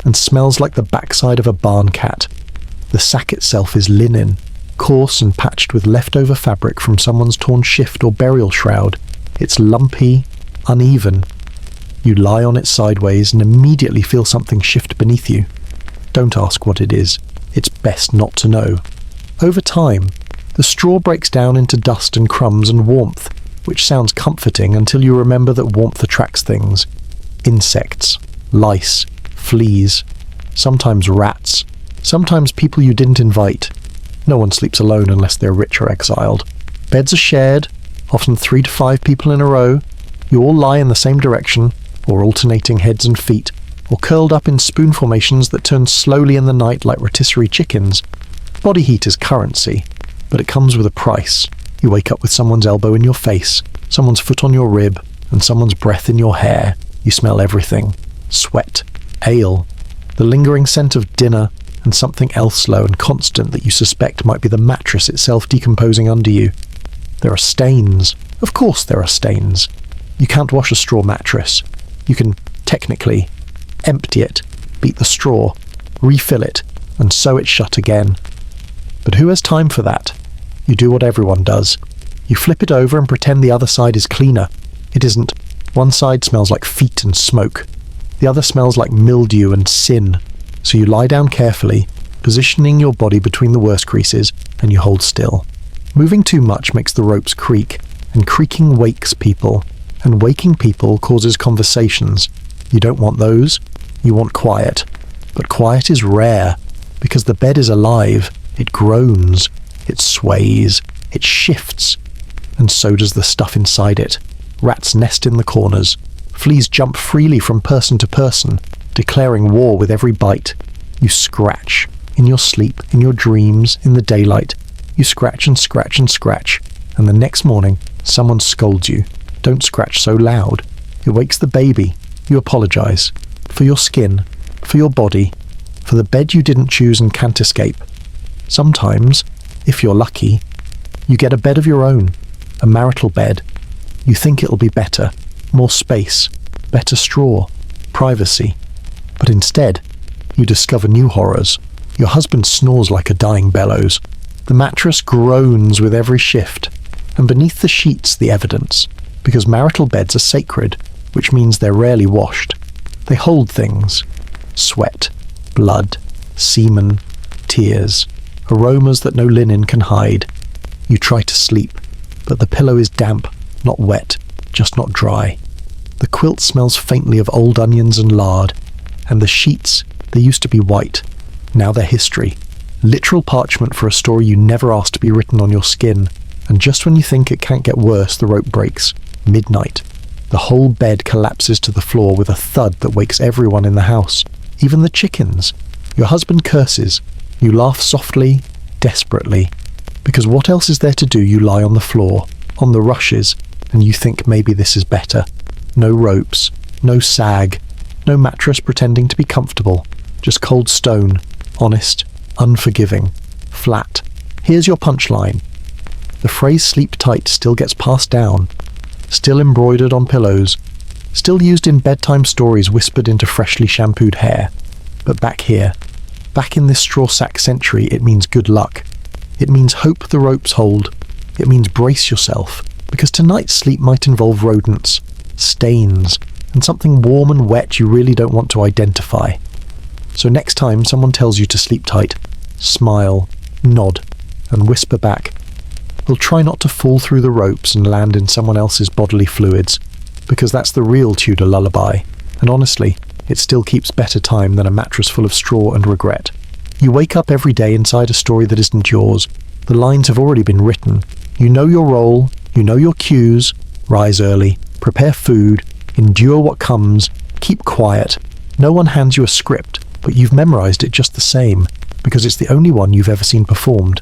and smells like the backside of a barn cat. The sack itself is linen, coarse and patched with leftover fabric from someone's torn shift or burial shroud. It's lumpy, uneven. You lie on it sideways and immediately feel something shift beneath you. Don't ask what it is. It's best not to know. Over time, the straw breaks down into dust and crumbs and warmth, which sounds comforting until you remember that warmth attracts things. Insects, lice, fleas, sometimes rats, sometimes people you didn't invite. No one sleeps alone unless they're rich or exiled. Beds are shared, often 3 to 5 people in a row. You all lie in the same direction, or alternating heads and feet, or curled up in spoon formations that turn slowly in the night like rotisserie chickens. Body heat is currency, but it comes with a price. You wake up with someone's elbow in your face, someone's foot on your rib, and someone's breath in your hair. You smell everything. Sweat, ale, the lingering scent of dinner, and something else slow and constant that you suspect might be the mattress itself decomposing under you. There are stains. Of course there are stains. You can't wash a straw mattress. You can, technically, empty it, beat the straw, refill it, and sew it shut again. But who has time for that? You do what everyone does. You flip it over and pretend the other side is cleaner. It isn't. One side smells like feet and smoke. The other smells like mildew and sin. So you lie down carefully, positioning your body between the worst creases, and you hold still. Moving too much makes the ropes creak, and creaking wakes people, and waking people causes conversations. You don't want those. You want quiet. But quiet is rare, because the bed is alive. It groans. It sways. It shifts. And so does the stuff inside it. Rats nest in the corners. Fleas jump freely from person to person, declaring war with every bite. You scratch. In your sleep, in your dreams, in the daylight. You scratch and scratch and scratch. And the next morning, someone scolds you. Don't scratch so loud. It wakes the baby. You apologize. For your skin. For your body. For the bed you didn't choose and can't escape. Sometimes, if you're lucky, you get a bed of your own. A marital bed. You think it'll be better. More space. Better straw. Privacy. But instead, you discover new horrors. Your husband snores like a dying bellows. The mattress groans with every shift. And beneath the sheets, the evidence. Because marital beds are sacred, which means they're rarely washed. They hold things. Sweat. Blood. Semen. Tears. Aromas that no linen can hide. You try to sleep, but the pillow is damp, not wet, just not dry. The quilt smells faintly of old onions and lard, and the sheets, they used to be white. Now they're history. Literal parchment for a story you never asked to be written on your skin. And just when you think it can't get worse, the rope breaks. Midnight. The whole bed collapses to the floor with a thud that wakes everyone in the house. Even the chickens. Your husband curses. You laugh softly, desperately. Because what else is there to do? You lie on the floor, on the rushes, and you think maybe this is better. No ropes, no sag, no mattress pretending to be comfortable. Just cold stone, honest, unforgiving, flat. Here's your punchline. The phrase sleep tight still gets passed down, still embroidered on pillows, still used in bedtime stories whispered into freshly shampooed hair. But back here, back in this straw sack century, it means good luck. It means hope the ropes hold. It means brace yourself, because tonight's sleep might involve rodents, stains, and something warm and wet you really don't want to identify. So next time someone tells you to sleep tight, smile, nod, and whisper back. We'll try not to fall through the ropes and land in someone else's bodily fluids, because that's the real Tudor lullaby, and honestly, it still keeps better time than a mattress full of straw and regret. You wake up every day inside a story that isn't yours. The lines have already been written. You know your role, you know your cues. Rise early, prepare food, endure what comes, keep quiet. No one hands you a script, but you've memorized it just the same, because it's the only one you've ever seen performed.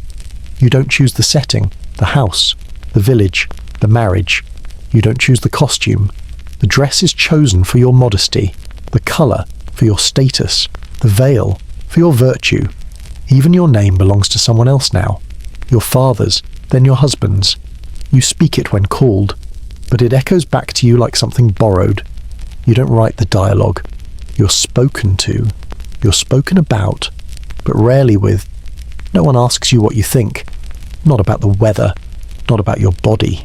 You don't choose the setting, the house, the village, the marriage. You don't choose the costume. The dress is chosen for your modesty, the colour for your status, the veil for your virtue. Even your name belongs to someone else now. Your father's, then your husband's. You speak it when called, but it echoes back to you like something borrowed. You don't write the dialogue. You're spoken to. You're spoken about, but rarely with. No one asks you what you think. Not about the weather, not about your body,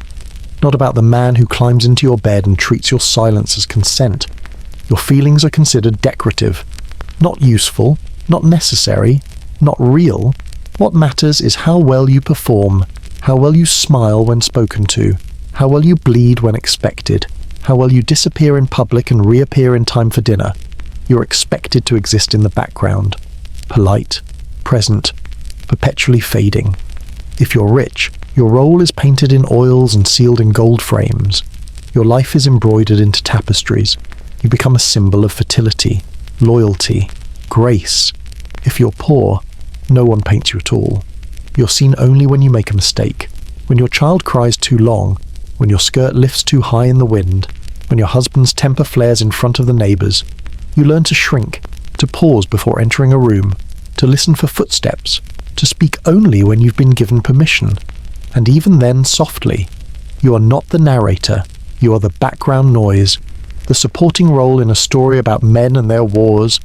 not about the man who climbs into your bed and treats your silence as consent. Your feelings are considered decorative, not useful, not necessary, not real. What matters is how well you perform, how well you smile when spoken to, how well you bleed when expected, how well you disappear in public and reappear in time for dinner. You're expected to exist in the background, polite, present, perpetually fading. If you're rich, your role is painted in oils and sealed in gold frames. Your life is embroidered into tapestries. You become a symbol of fertility, loyalty, grace. If you're poor, no one paints you at all. You're seen only when you make a mistake, when your child cries too long, when your skirt lifts too high in the wind, when your husband's temper flares in front of the neighbours. You learn to shrink, to pause before entering a room, to listen for footsteps, to speak only when you've been given permission, and even then softly. You are not the narrator, you are the background noise, the supporting role in a story about men and their wars,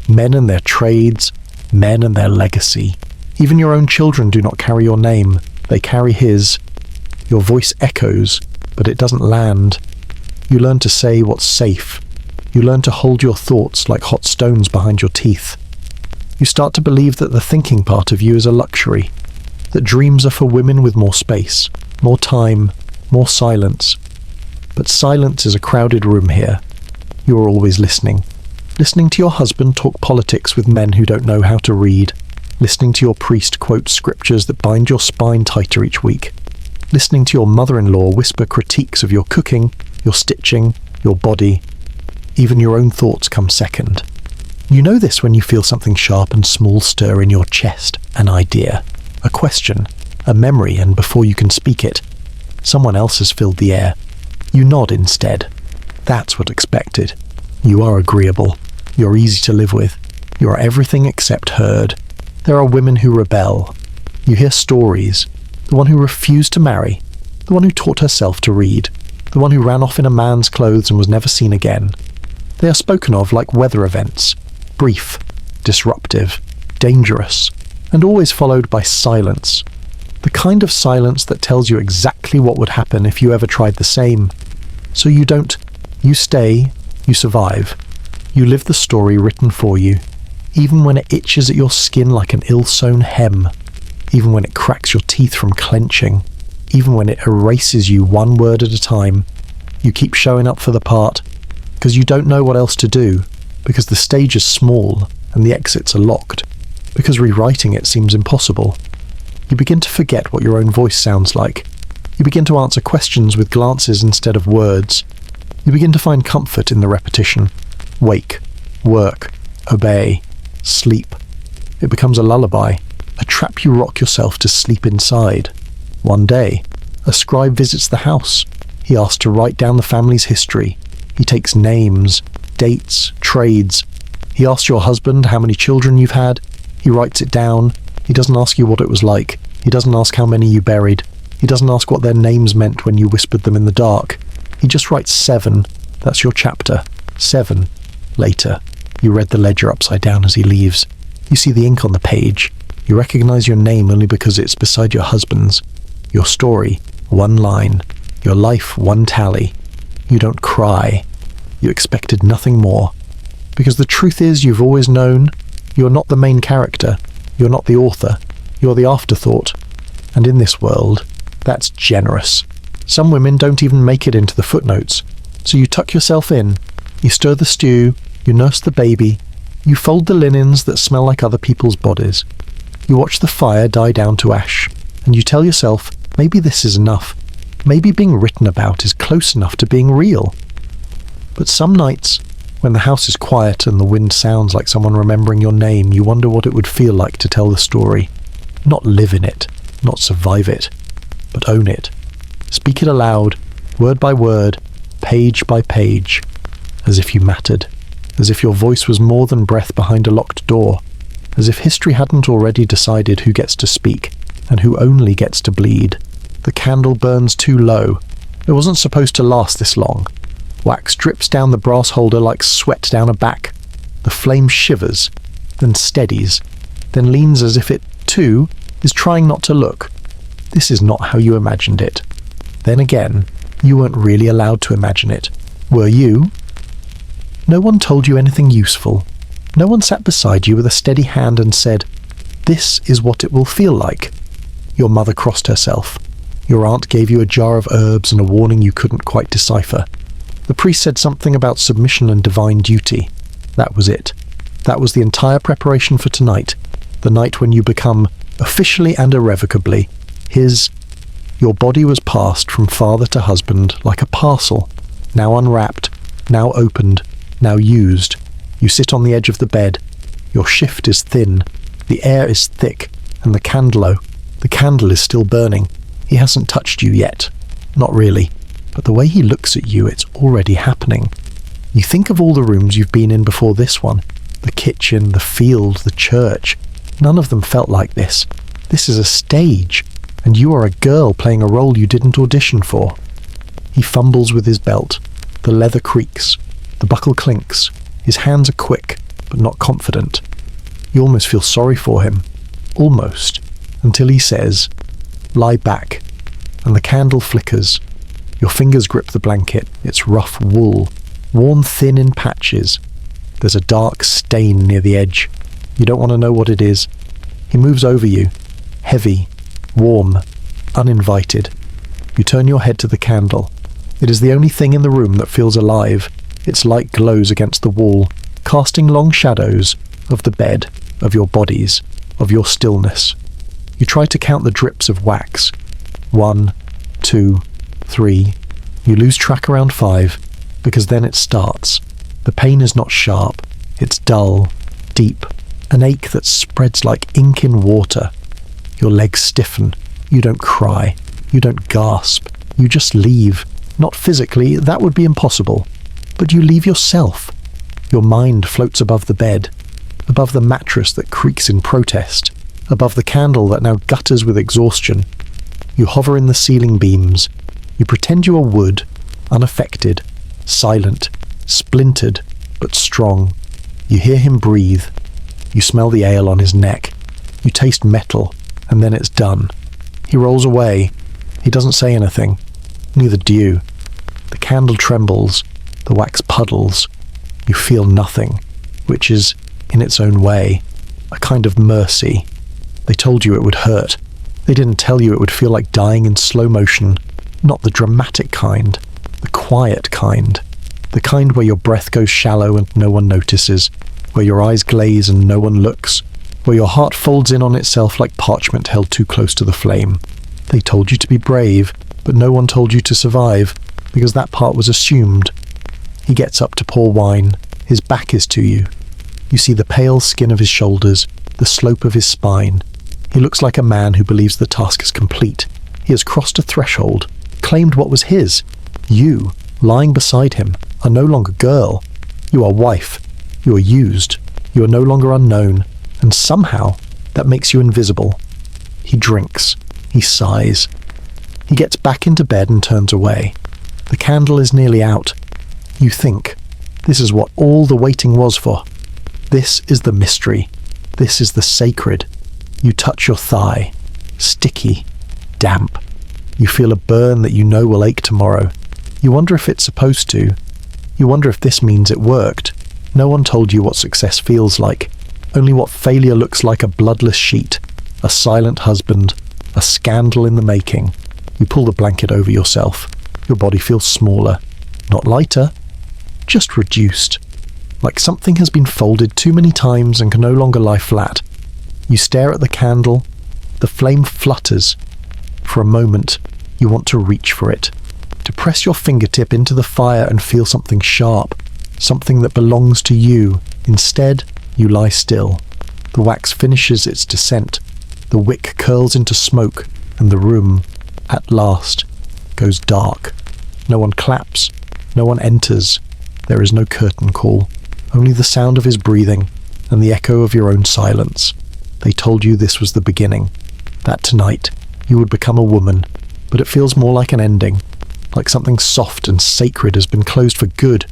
men and their trades, men and their legacy. Even your own children do not carry your name, they carry his. Your voice echoes, but it doesn't land. You learn to say what's safe. You learn to hold your thoughts like hot stones behind your teeth. You start to believe that the thinking part of you is a luxury, that dreams are for women with more space, more time, more silence. But silence is a crowded room here. You are always listening. Listening to your husband talk politics with men who don't know how to read. Listening to your priest quote scriptures that bind your spine tighter each week. Listening to your mother-in-law whisper critiques of your cooking, your stitching, your body. Even your own thoughts come second. You know this when you feel something sharp and small stir in your chest, an idea, a question, a memory, and before you can speak it, someone else has filled the air. You nod instead. That's what's expected. You are agreeable. You're easy to live with. You are everything except heard. There are women who rebel. You hear stories. The one who refused to marry. The one who taught herself to read. The one who ran off in a man's clothes and was never seen again. They are spoken of like weather events. Brief, disruptive, dangerous, and always followed by silence. The kind of silence that tells you exactly what would happen if you ever tried the same. So you don't. You stay. You survive. You live the story written for you, even when it itches at your skin like an ill-sewn hem, even when it cracks your teeth from clenching, even when it erases you one word at a time. You keep showing up for the part, because you don't know what else to do, because the stage is small and the exits are locked, because rewriting it seems impossible. You begin to forget what your own voice sounds like. You begin to answer questions with glances instead of words. You begin to find comfort in the repetition. Wake, work, obey, sleep. It becomes a lullaby, a trap you rock yourself to sleep inside. One day, a scribe visits the house. He asks to write down the family's history. He takes names, dates, trades. He asks your husband how many children you've had. He writes it down. He doesn't ask you what it was like. He doesn't ask how many you buried. He doesn't ask what their names meant when you whispered them in the dark. He just writes 7. That's your chapter. 7. Later, you read the ledger upside down as he leaves. You see the ink on the page. You recognize your name only because it's beside your husband's. Your story, 1 line. Your life, 1 tally. You don't cry. You expected nothing more. Because the truth is, you've always known, you're not the main character. You're not the author. You're the afterthought. And in this world, that's generous. Some women don't even make it into the footnotes. So you tuck yourself in. You stir the stew. You nurse the baby. You fold the linens that smell like other people's bodies. You watch the fire die down to ash. And you tell yourself, maybe this is enough. Maybe being written about is close enough to being real. But some nights, when the house is quiet and the wind sounds like someone remembering your name, you wonder what it would feel like to tell the story. Not live in it, not survive it, but own it. Speak it aloud, word by word, page by page, as if you mattered, as if your voice was more than breath behind a locked door, as if history hadn't already decided who gets to speak and who only gets to bleed. The candle burns too low. It wasn't supposed to last this long. Wax drips down the brass holder like sweat down a back. The flame shivers. then steadies, then leans as if it, too, is trying not to look. This is not how you imagined it. Then again, you weren't really allowed to imagine it, were you? No one told you anything useful. No one sat beside you with a steady hand and said, "This is what it will feel like." Your mother crossed herself. Your aunt gave you a jar of herbs and a warning you couldn't quite decipher. The priest said something about submission and divine duty. That was it. That was the entire preparation for tonight, the night when you become, officially and irrevocably, his. Your body was passed from father to husband like a parcel, now unwrapped, now opened, now used. You sit on the edge of the bed. Your shift is thin, the air is thick, and the candle is still burning. He hasn't touched you yet. Not really. But the way he looks at you, it's already happening. You think of all the rooms you've been in before this one. The kitchen, the field, the church. None of them felt like this. This is a stage, and you are a girl playing a role you didn't audition for. He fumbles with his belt. The leather creaks. The buckle clinks. His hands are quick, but not confident. You almost feel sorry for him. Almost. Until he says, "Lie back." And the candle flickers. Your fingers grip the blanket. It's rough wool, worn thin in patches. There's a dark stain near the edge. You don't want to know what it is. He moves over you. Heavy, warm, uninvited. You turn your head to the candle. It is the only thing in the room that feels alive. Its light glows against the wall, casting long shadows of the bed, of your bodies, of your stillness. You try to count the drips of wax. 1, 2, 3. You lose track around 5, because then it starts. The pain is not sharp. It's dull, deep, an ache that spreads like ink in water. Your legs stiffen. You don't cry. You don't gasp. You just leave. Not physically, that would be impossible. But you leave yourself. Your mind floats above the bed, above the mattress that creaks in protest, above the candle that now gutters with exhaustion. You hover in the ceiling beams. You pretend you are wood, unaffected, silent, splintered, but strong. You hear him breathe. You smell the ale on his neck. You taste metal, and then it's done. He rolls away. He doesn't say anything. Neither do you. The candle trembles. The wax puddles. You feel nothing, which is, in its own way, a kind of mercy. They told you it would hurt. They didn't tell you it would feel like dying in slow motion. Not the dramatic kind, the quiet kind. The kind where your breath goes shallow and no one notices, where your eyes glaze and no one looks, where your heart folds in on itself like parchment held too close to the flame. They told you to be brave, but no one told you to survive, because that part was assumed. He gets up to pour wine. His back is to you. You see the pale skin of his shoulders, the slope of his spine. He looks like a man who believes the task is complete. He has crossed a threshold, claimed what was his. You, lying beside him, are no longer girl. You are wife. You are used. You are no longer unknown. And somehow, that makes you invisible. He drinks. He sighs. He gets back into bed and turns away. The candle is nearly out. You think, this is what all the waiting was for. This is the mystery. This is the sacred. You touch your thigh. Sticky. Damp. You feel a burn that you know will ache tomorrow. You wonder if it's supposed to. You wonder if this means it worked. No one told you what success feels like. Only what failure looks like: a bloodless sheet, a silent husband, a scandal in the making. You pull the blanket over yourself. Your body feels smaller. Not lighter. Just reduced. Like something has been folded too many times and can no longer lie flat. You stare at the candle. The flame flutters. For a moment, you want to reach for it. To press your fingertip into the fire and feel something sharp. Something that belongs to you. Instead, you lie still. The wax finishes its descent. The wick curls into smoke, and the room, at last, goes dark. No one claps. No one enters. There is no curtain call. Only the sound of his breathing, and the echo of your own silence. They told you this was the beginning. That tonight, you would become a woman, but it feels more like an ending. Like something soft and sacred has been closed for good.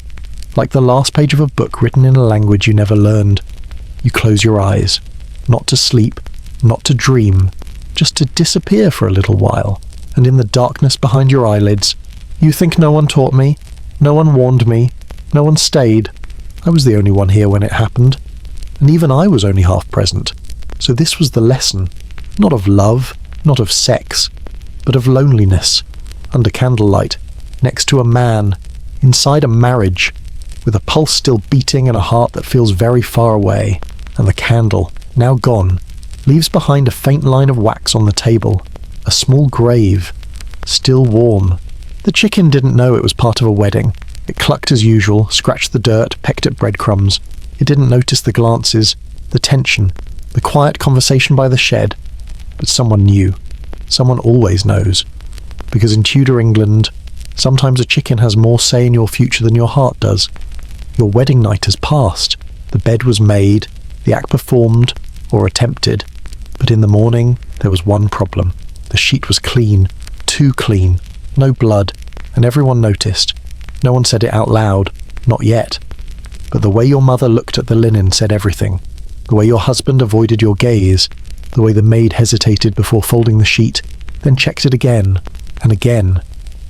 Like the last page of a book written in a language you never learned. You close your eyes, not to sleep, not to dream, just to disappear for a little while, and in the darkness behind your eyelids, you think no one taught me, no one warned me, no one stayed. I was the only one here when it happened, and even I was only half present. So this was the lesson, not of love, not of sex, but of loneliness, under candlelight, next to a man, inside a marriage, with a pulse still beating and a heart that feels very far away, and the candle, now gone, leaves behind a faint line of wax on the table, a small grave, still warm. The chicken didn't know it was part of a wedding. It clucked as usual, scratched the dirt, pecked at breadcrumbs. It didn't notice the glances, the tension, the quiet conversation by the shed. But someone knew. Someone always knows. Because in Tudor England, sometimes a chicken has more say in your future than your heart does. Your wedding night has passed. The bed was made, the act performed, or attempted. But in the morning, there was one problem. The sheet was clean, too clean, no blood, and everyone noticed. No one said it out loud, not yet. But the way your mother looked at the linen said everything. The way your husband avoided your gaze, the way the maid hesitated before folding the sheet, then checked it again, and again.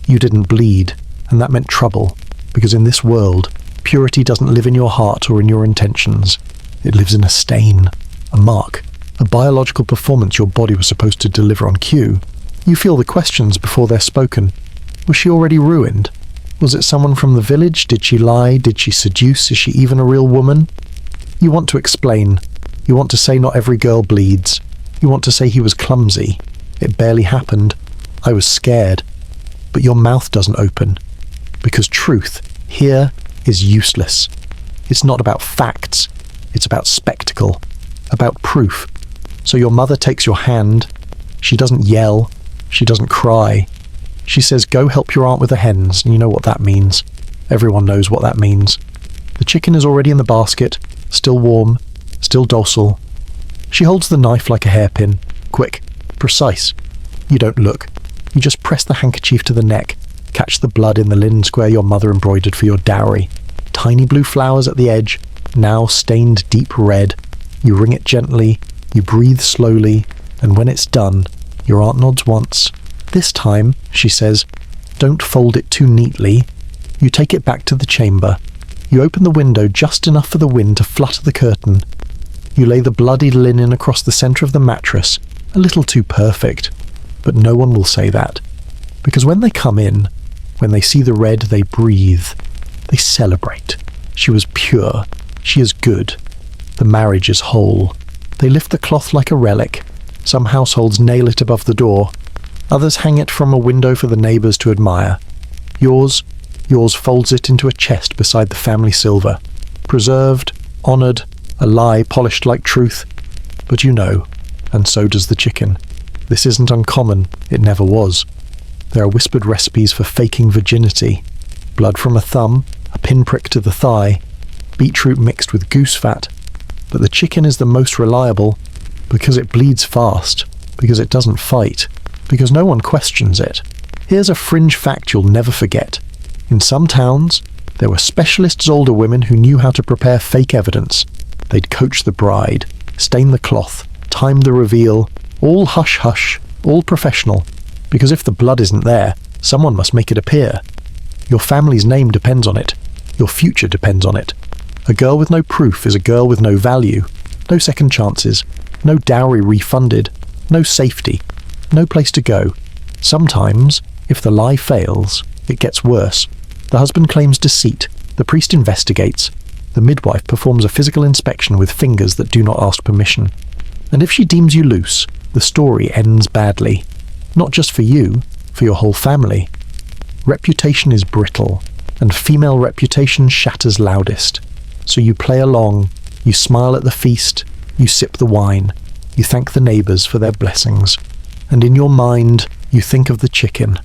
You didn't bleed, and that meant trouble, because in this world, purity doesn't live in your heart or in your intentions. It lives in a stain, a mark, a biological performance your body was supposed to deliver on cue. You feel the questions before they're spoken. Was she already ruined? Was it someone from the village? Did she lie? Did she seduce? Is she even a real woman? You want to explain. You want to say not every girl bleeds. You want to say he was clumsy. It barely happened. I was scared. But your mouth doesn't open. Because truth, here, is useless. It's not about facts. It's about spectacle. About proof. So your mother takes your hand. She doesn't yell. She doesn't cry. She says, go help your aunt with the hens, and you know what that means. Everyone knows what that means. The chicken is already in the basket, still warm, still docile. She holds the knife like a hairpin, quick, precise. You don't look. You just press the handkerchief to the neck, catch the blood in the linen square your mother embroidered for your dowry. Tiny blue flowers at the edge, now stained deep red. You wring it gently, you breathe slowly, and when it's done, your aunt nods once. This time, she says, don't fold it too neatly. You take it back to the chamber. You open the window just enough for the wind to flutter the curtain. You lay the bloodied linen across the centre of the mattress, a little too perfect. But no one will say that. Because when they come in, when they see the red, they breathe. They celebrate. She was pure. She is good. The marriage is whole. They lift the cloth like a relic. Some households nail it above the door. Others hang it from a window for the neighbours to admire. Yours folds it into a chest beside the family silver. Preserved, honoured, a lie polished like truth. But you know, and so does the chicken. This isn't uncommon, it never was. There are whispered recipes for faking virginity. Blood from a thumb, a pinprick to the thigh, beetroot mixed with goose fat. But the chicken is the most reliable because it bleeds fast, because it doesn't fight, because no one questions it. Here's a fringe fact you'll never forget. In some towns, there were specialist older women who knew how to prepare fake evidence. They'd coach the bride, stain the cloth, time the reveal, all hush-hush, all professional, because if the blood isn't there, someone must make it appear. Your family's name depends on it. Your future depends on it. A girl with no proof is a girl with no value, no second chances, no dowry refunded, no safety, no place to go. Sometimes, if the lie fails, it gets worse. The husband claims deceit, the priest investigates, the midwife performs a physical inspection with fingers that do not ask permission. And if she deems you loose, the story ends badly. Not just for you, for your whole family. Reputation is brittle, and female reputation shatters loudest. So you play along, you smile at the feast, you sip the wine, you thank the neighbours for their blessings. And in your mind, you think of the chicken.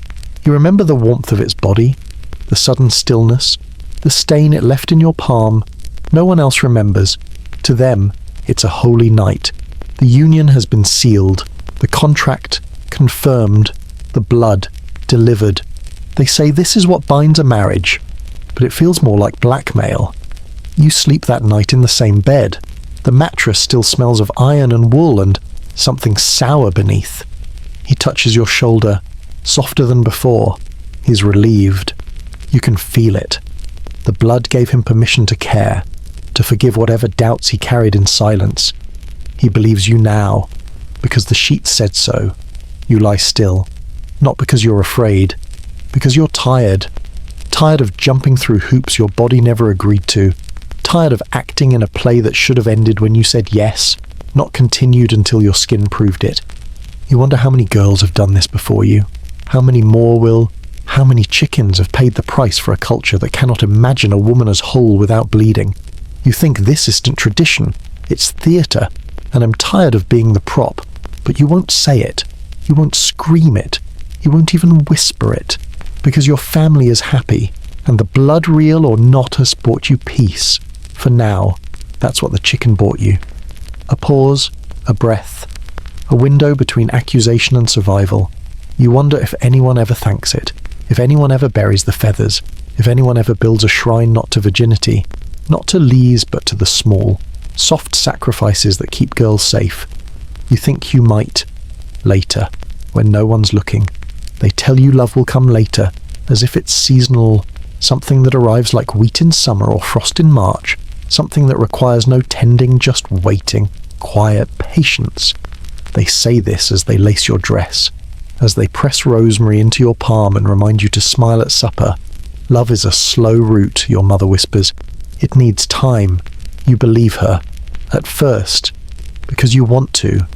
You remember the warmth of its body, the sudden stillness, the stain it left in your palm. No one else remembers. To them, it's a holy night. The union has been sealed, the contract confirmed, the blood delivered. They say this is what binds a marriage, but it feels more like blackmail. You sleep that night in the same bed. The mattress still smells of iron and wool and something sour beneath. He touches your shoulder, softer than before. He's relieved. You can feel it. The blood gave him permission to care, to forgive whatever doubts he carried in silence. He believes you now, because the sheet said so. You lie still, not because you're afraid, because you're tired. Tired of jumping through hoops your body never agreed to. Tired of acting in a play that should have ended when you said yes, not continued until your skin proved it. You wonder how many girls have done this before you, how many more will, how many chickens have paid the price for a culture that cannot imagine a woman as whole without bleeding. You think this isn't tradition, it's theatre, and I'm tired of being the prop, but you won't say it, you won't scream it, you won't even whisper it, because your family is happy, and the blood real or not has brought you peace. For now, that's what the chicken brought you. A pause, a breath, a window between accusation and survival. You wonder if anyone ever thanks it, if anyone ever buries the feathers, if anyone ever builds a shrine not to virginity, not to lees but to the small, soft sacrifices that keep girls safe. You think you might, later, when no one's looking. They tell you love will come later, as if it's seasonal, something that arrives like wheat in summer or frost in March, something that requires no tending, just waiting, quiet patience. They say this as they lace your dress, as they press rosemary into your palm and remind you to smile at supper. Love is a slow route, your mother whispers. It needs time. You believe her. At first. Because you want to.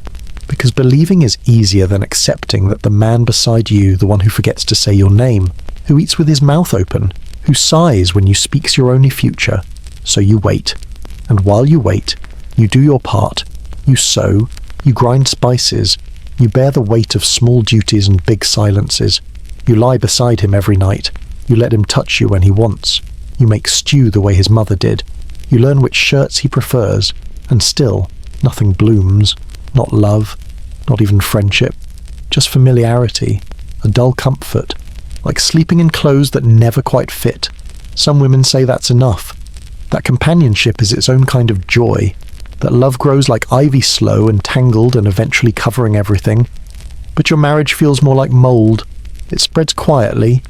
Because believing is easier than accepting that the man beside you, the one who forgets to say your name, who eats with his mouth open, who sighs when you speaks your only future. So you wait. And while you wait, you do your part. You sew. You grind spices. You bear the weight of small duties and big silences. You lie beside him every night. You let him touch you when he wants. You make stew the way his mother did. You learn which shirts he prefers. And still, nothing blooms. Not love. Not even friendship. Just familiarity. A dull comfort. Like sleeping in clothes that never quite fit. Some women say that's enough. That companionship is its own kind of joy. That love grows like ivy slow and tangled and eventually covering everything. But your marriage feels more like mold. It spreads quietly,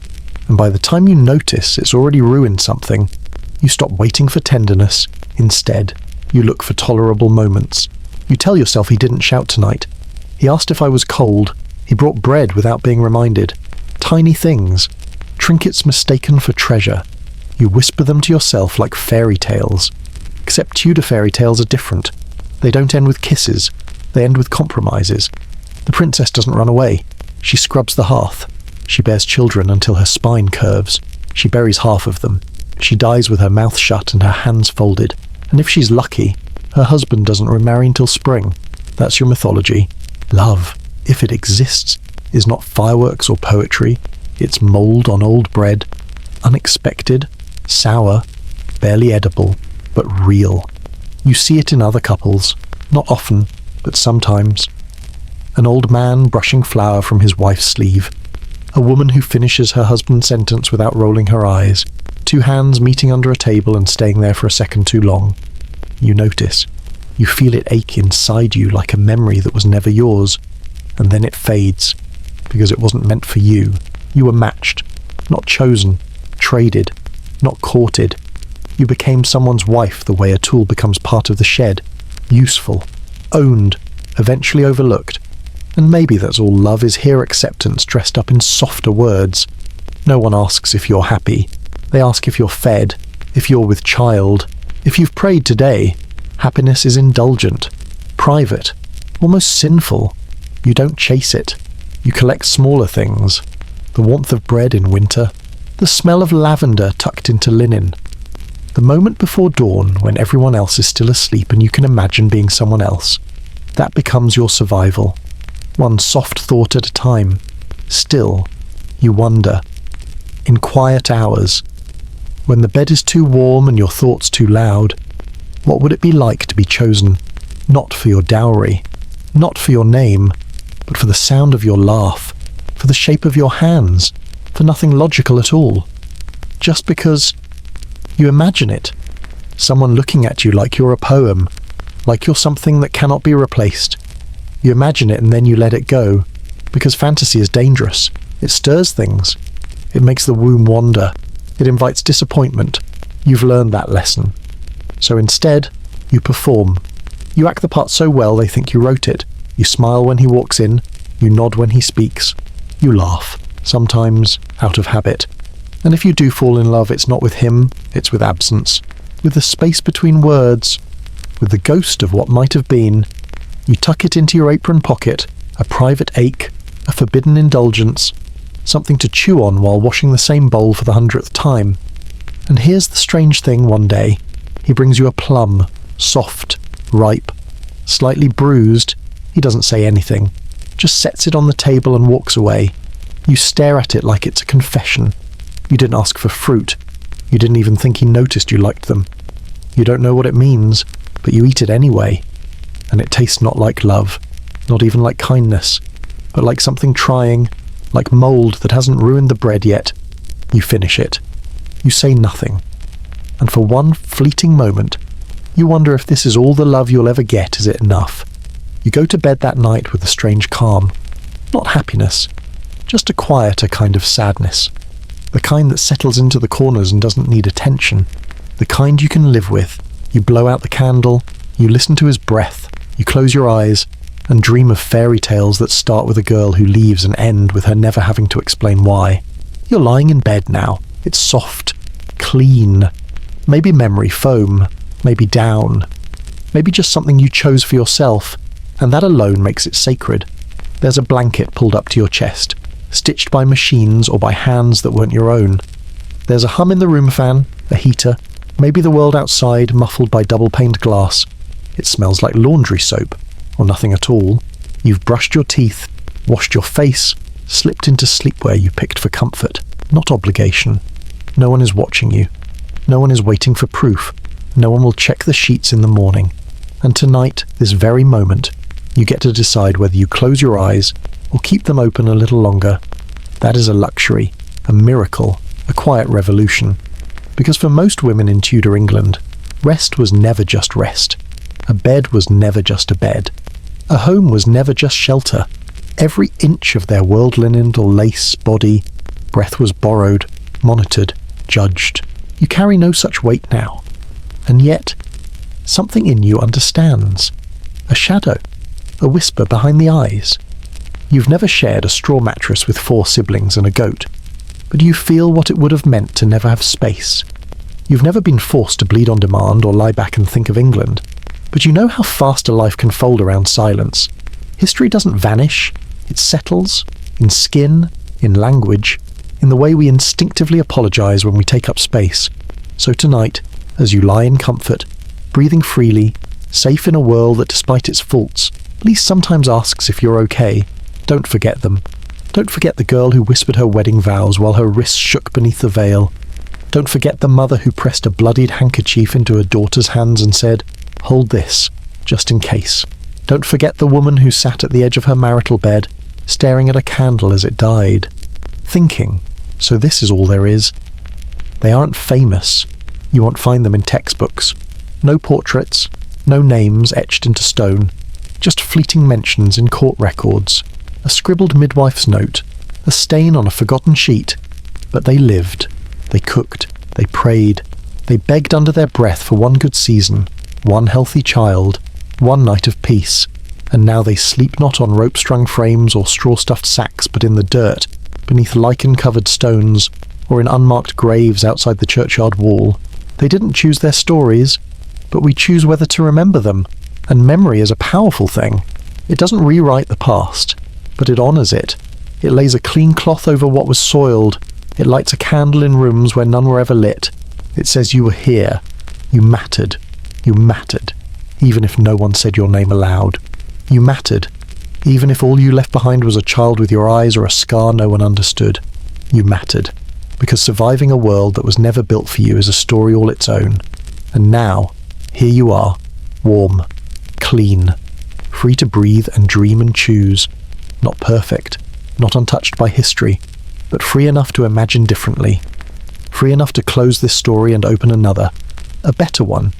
and by the time you notice it's already ruined something, you stop waiting for tenderness. Instead, you look for tolerable moments. You tell yourself he didn't shout tonight. He asked if I was cold. He brought bread without being reminded. Tiny things. Trinkets mistaken for treasure. You whisper them to yourself like fairy tales. Except Tudor fairy tales are different. They don't end with kisses. They end with compromises. The princess doesn't run away. She scrubs the hearth. She bears children until her spine curves. She buries half of them. She dies with her mouth shut and her hands folded. And if she's lucky, her husband doesn't remarry until spring. That's your mythology. Love, if it exists, is not fireworks or poetry. It's mold on old bread. Unexpected, sour, barely edible, but real. You see it in other couples, not often, but sometimes. An old man brushing flour from his wife's sleeve. A woman who finishes her husband's sentence without rolling her eyes. Two hands meeting under a table and staying there for a second too long. You notice. You feel it ache inside you like a memory that was never yours. And then it fades, because it wasn't meant for you. You were matched, not chosen, traded, not courted. You became someone's wife the way a tool becomes part of the shed. Useful, owned, eventually overlooked. And maybe that's all love is here, acceptance dressed up in softer words. No one asks if you're happy. They ask if you're fed, if you're with child, if you've prayed today. Happiness is indulgent, private, almost sinful. You don't chase it. You collect smaller things. The warmth of bread in winter, the smell of lavender tucked into linen. The moment before dawn when everyone else is still asleep and you can imagine being someone else. That becomes your survival. One soft thought at a time. Still, you wonder. In quiet hours, when the bed is too warm and your thoughts too loud, what would it be like to be chosen, not for your dowry, not for your name, but for the sound of your laugh, for the shape of your hands, for nothing logical at all, just because you imagine it, someone looking at you like you're a poem, like you're something that cannot be replaced. You imagine it and then you let it go, because fantasy is dangerous. It stirs things. It makes the womb wander. It invites disappointment. You've learned that lesson. So instead, you perform. You act the part so well they think you wrote it. You smile when he walks in. You nod when he speaks. You laugh, sometimes out of habit. And if you do fall in love, it's not with him, it's with absence. With the space between words. With the ghost of what might have been. You tuck it into your apron pocket, a private ache, a forbidden indulgence, something to chew on while washing the same bowl for the 100th time. And here's the strange thing one day. He brings you a plum, soft, ripe, slightly bruised. He doesn't say anything, just sets it on the table and walks away. You stare at it like it's a confession. You didn't ask for fruit. You didn't even think he noticed you liked them. You don't know what it means, but you eat it anyway. And it tastes not like love, not even like kindness, but like something trying, like mould that hasn't ruined the bread yet. You finish it. You say nothing. And for one fleeting moment, you wonder if this is all the love you'll ever get. Is it enough? You go to bed that night with a strange calm. Not happiness, just a quieter kind of sadness. The kind that settles into the corners and doesn't need attention. The kind you can live with. You blow out the candle, you listen to his breath, you close your eyes, and dream of fairy tales that start with a girl who leaves and end with her never having to explain why. You're lying in bed now. It's soft, clean, maybe memory foam, maybe down, maybe just something you chose for yourself, and that alone makes it sacred. There's a blanket pulled up to your chest, stitched by machines or by hands that weren't your own. There's a hum in the room fan, a heater, maybe the world outside muffled by double-paned glass. It smells like laundry soap, or nothing at all. You've brushed your teeth, washed your face, slipped into sleepwear you picked for comfort, not obligation. No one is watching you. No one is waiting for proof. No one will check the sheets in the morning. And tonight, this very moment, you get to decide whether you close your eyes or keep them open a little longer. That is a luxury, a miracle, a quiet revolution. Because for most women in Tudor England, rest was never just rest. A bed was never just a bed. A home was never just shelter. Every inch of their world-linened or lace body, breath was borrowed, monitored, judged. You carry no such weight now. And yet, something in you understands. A shadow, a whisper behind the eyes. You've never shared a straw mattress with 4 siblings and a goat, but you feel what it would have meant to never have space. You've never been forced to bleed on demand or lie back and think of England, but you know how fast a life can fold around silence. History doesn't vanish, it settles, in skin, in language, in the way we instinctively apologize when we take up space. So tonight, as you lie in comfort, breathing freely, safe in a world that despite its faults, at least sometimes asks if you're okay, don't forget them. Don't forget the girl who whispered her wedding vows while her wrists shook beneath the veil. Don't forget the mother who pressed a bloodied handkerchief into her daughter's hands and said, "Hold this, just in case." Don't forget the woman who sat at the edge of her marital bed, staring at a candle as it died, thinking, so this is all there is. They aren't famous. You won't find them in textbooks. No portraits, no names etched into stone, just fleeting mentions in court records, a scribbled midwife's note, a stain on a forgotten sheet. But they lived, they cooked, they prayed, they begged under their breath for one good season, one healthy child, one night of peace, and now they sleep not on rope-strung frames or straw-stuffed sacks, but in the dirt, beneath lichen-covered stones, or in unmarked graves outside the churchyard wall. They didn't choose their stories, but we choose whether to remember them, and memory is a powerful thing. It doesn't rewrite the past, but it honours it. It lays a clean cloth over what was soiled. It lights a candle in rooms where none were ever lit. It says you were here. You mattered. You mattered, even if no one said your name aloud. You mattered, even if all you left behind was a child with your eyes or a scar no one understood. You mattered, because surviving a world that was never built for you is a story all its own. And now, here you are, warm, clean, free to breathe and dream and choose. Not perfect, not untouched by history, but free enough to imagine differently. Free enough to close this story and open another, a better one.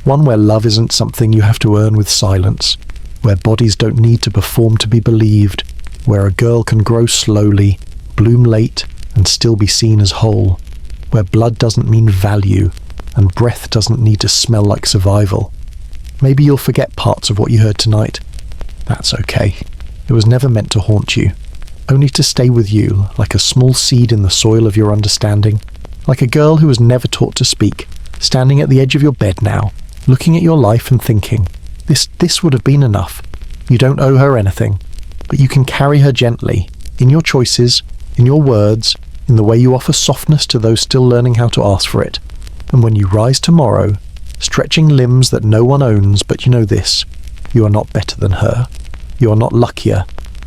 One where love isn't something you have to earn with silence, where bodies don't need to perform to be believed, where a girl can grow slowly, bloom late, and still be seen as whole, where blood doesn't mean value, and breath doesn't need to smell like survival. Maybe you'll forget parts of what you heard tonight. That's okay. It was never meant to haunt you, only to stay with you like a small seed in the soil of your understanding, like a girl who was never taught to speak, standing at the edge of your bed now, looking at your life and thinking, this would have been enough. You don't owe her anything, but you can carry her gently, in your choices, in your words, in the way you offer softness to those still learning how to ask for it. And when you rise tomorrow, stretching limbs that no one owns, but you know this, you are not better than her. You are not luckier.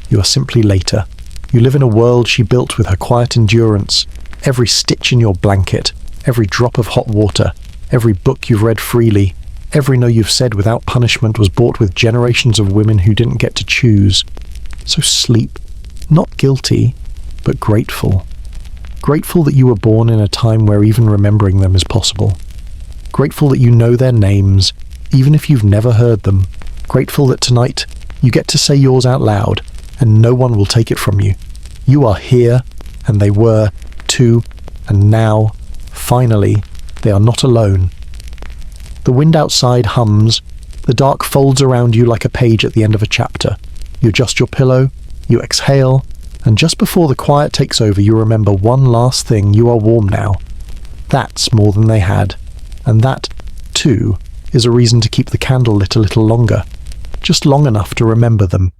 You are simply later. You live in a world she built with her quiet endurance. Every stitch in your blanket, every drop of hot water, every book you've read freely, every no you've said without punishment was bought with generations of women who didn't get to choose. So sleep, not guilty, but grateful. Grateful that you were born in a time where even remembering them is possible. Grateful that you know their names, even if you've never heard them. Grateful that tonight you get to say yours out loud, and no one will take it from you. You are here, and they were, too, and now, finally, they are not alone. The wind outside hums, the dark folds around you like a page at the end of a chapter. You adjust your pillow, you exhale, and just before the quiet takes over, you remember one last thing: you are warm now. That's more than they had, and that, too, is a reason to keep the candle lit a little longer, just long enough to remember them.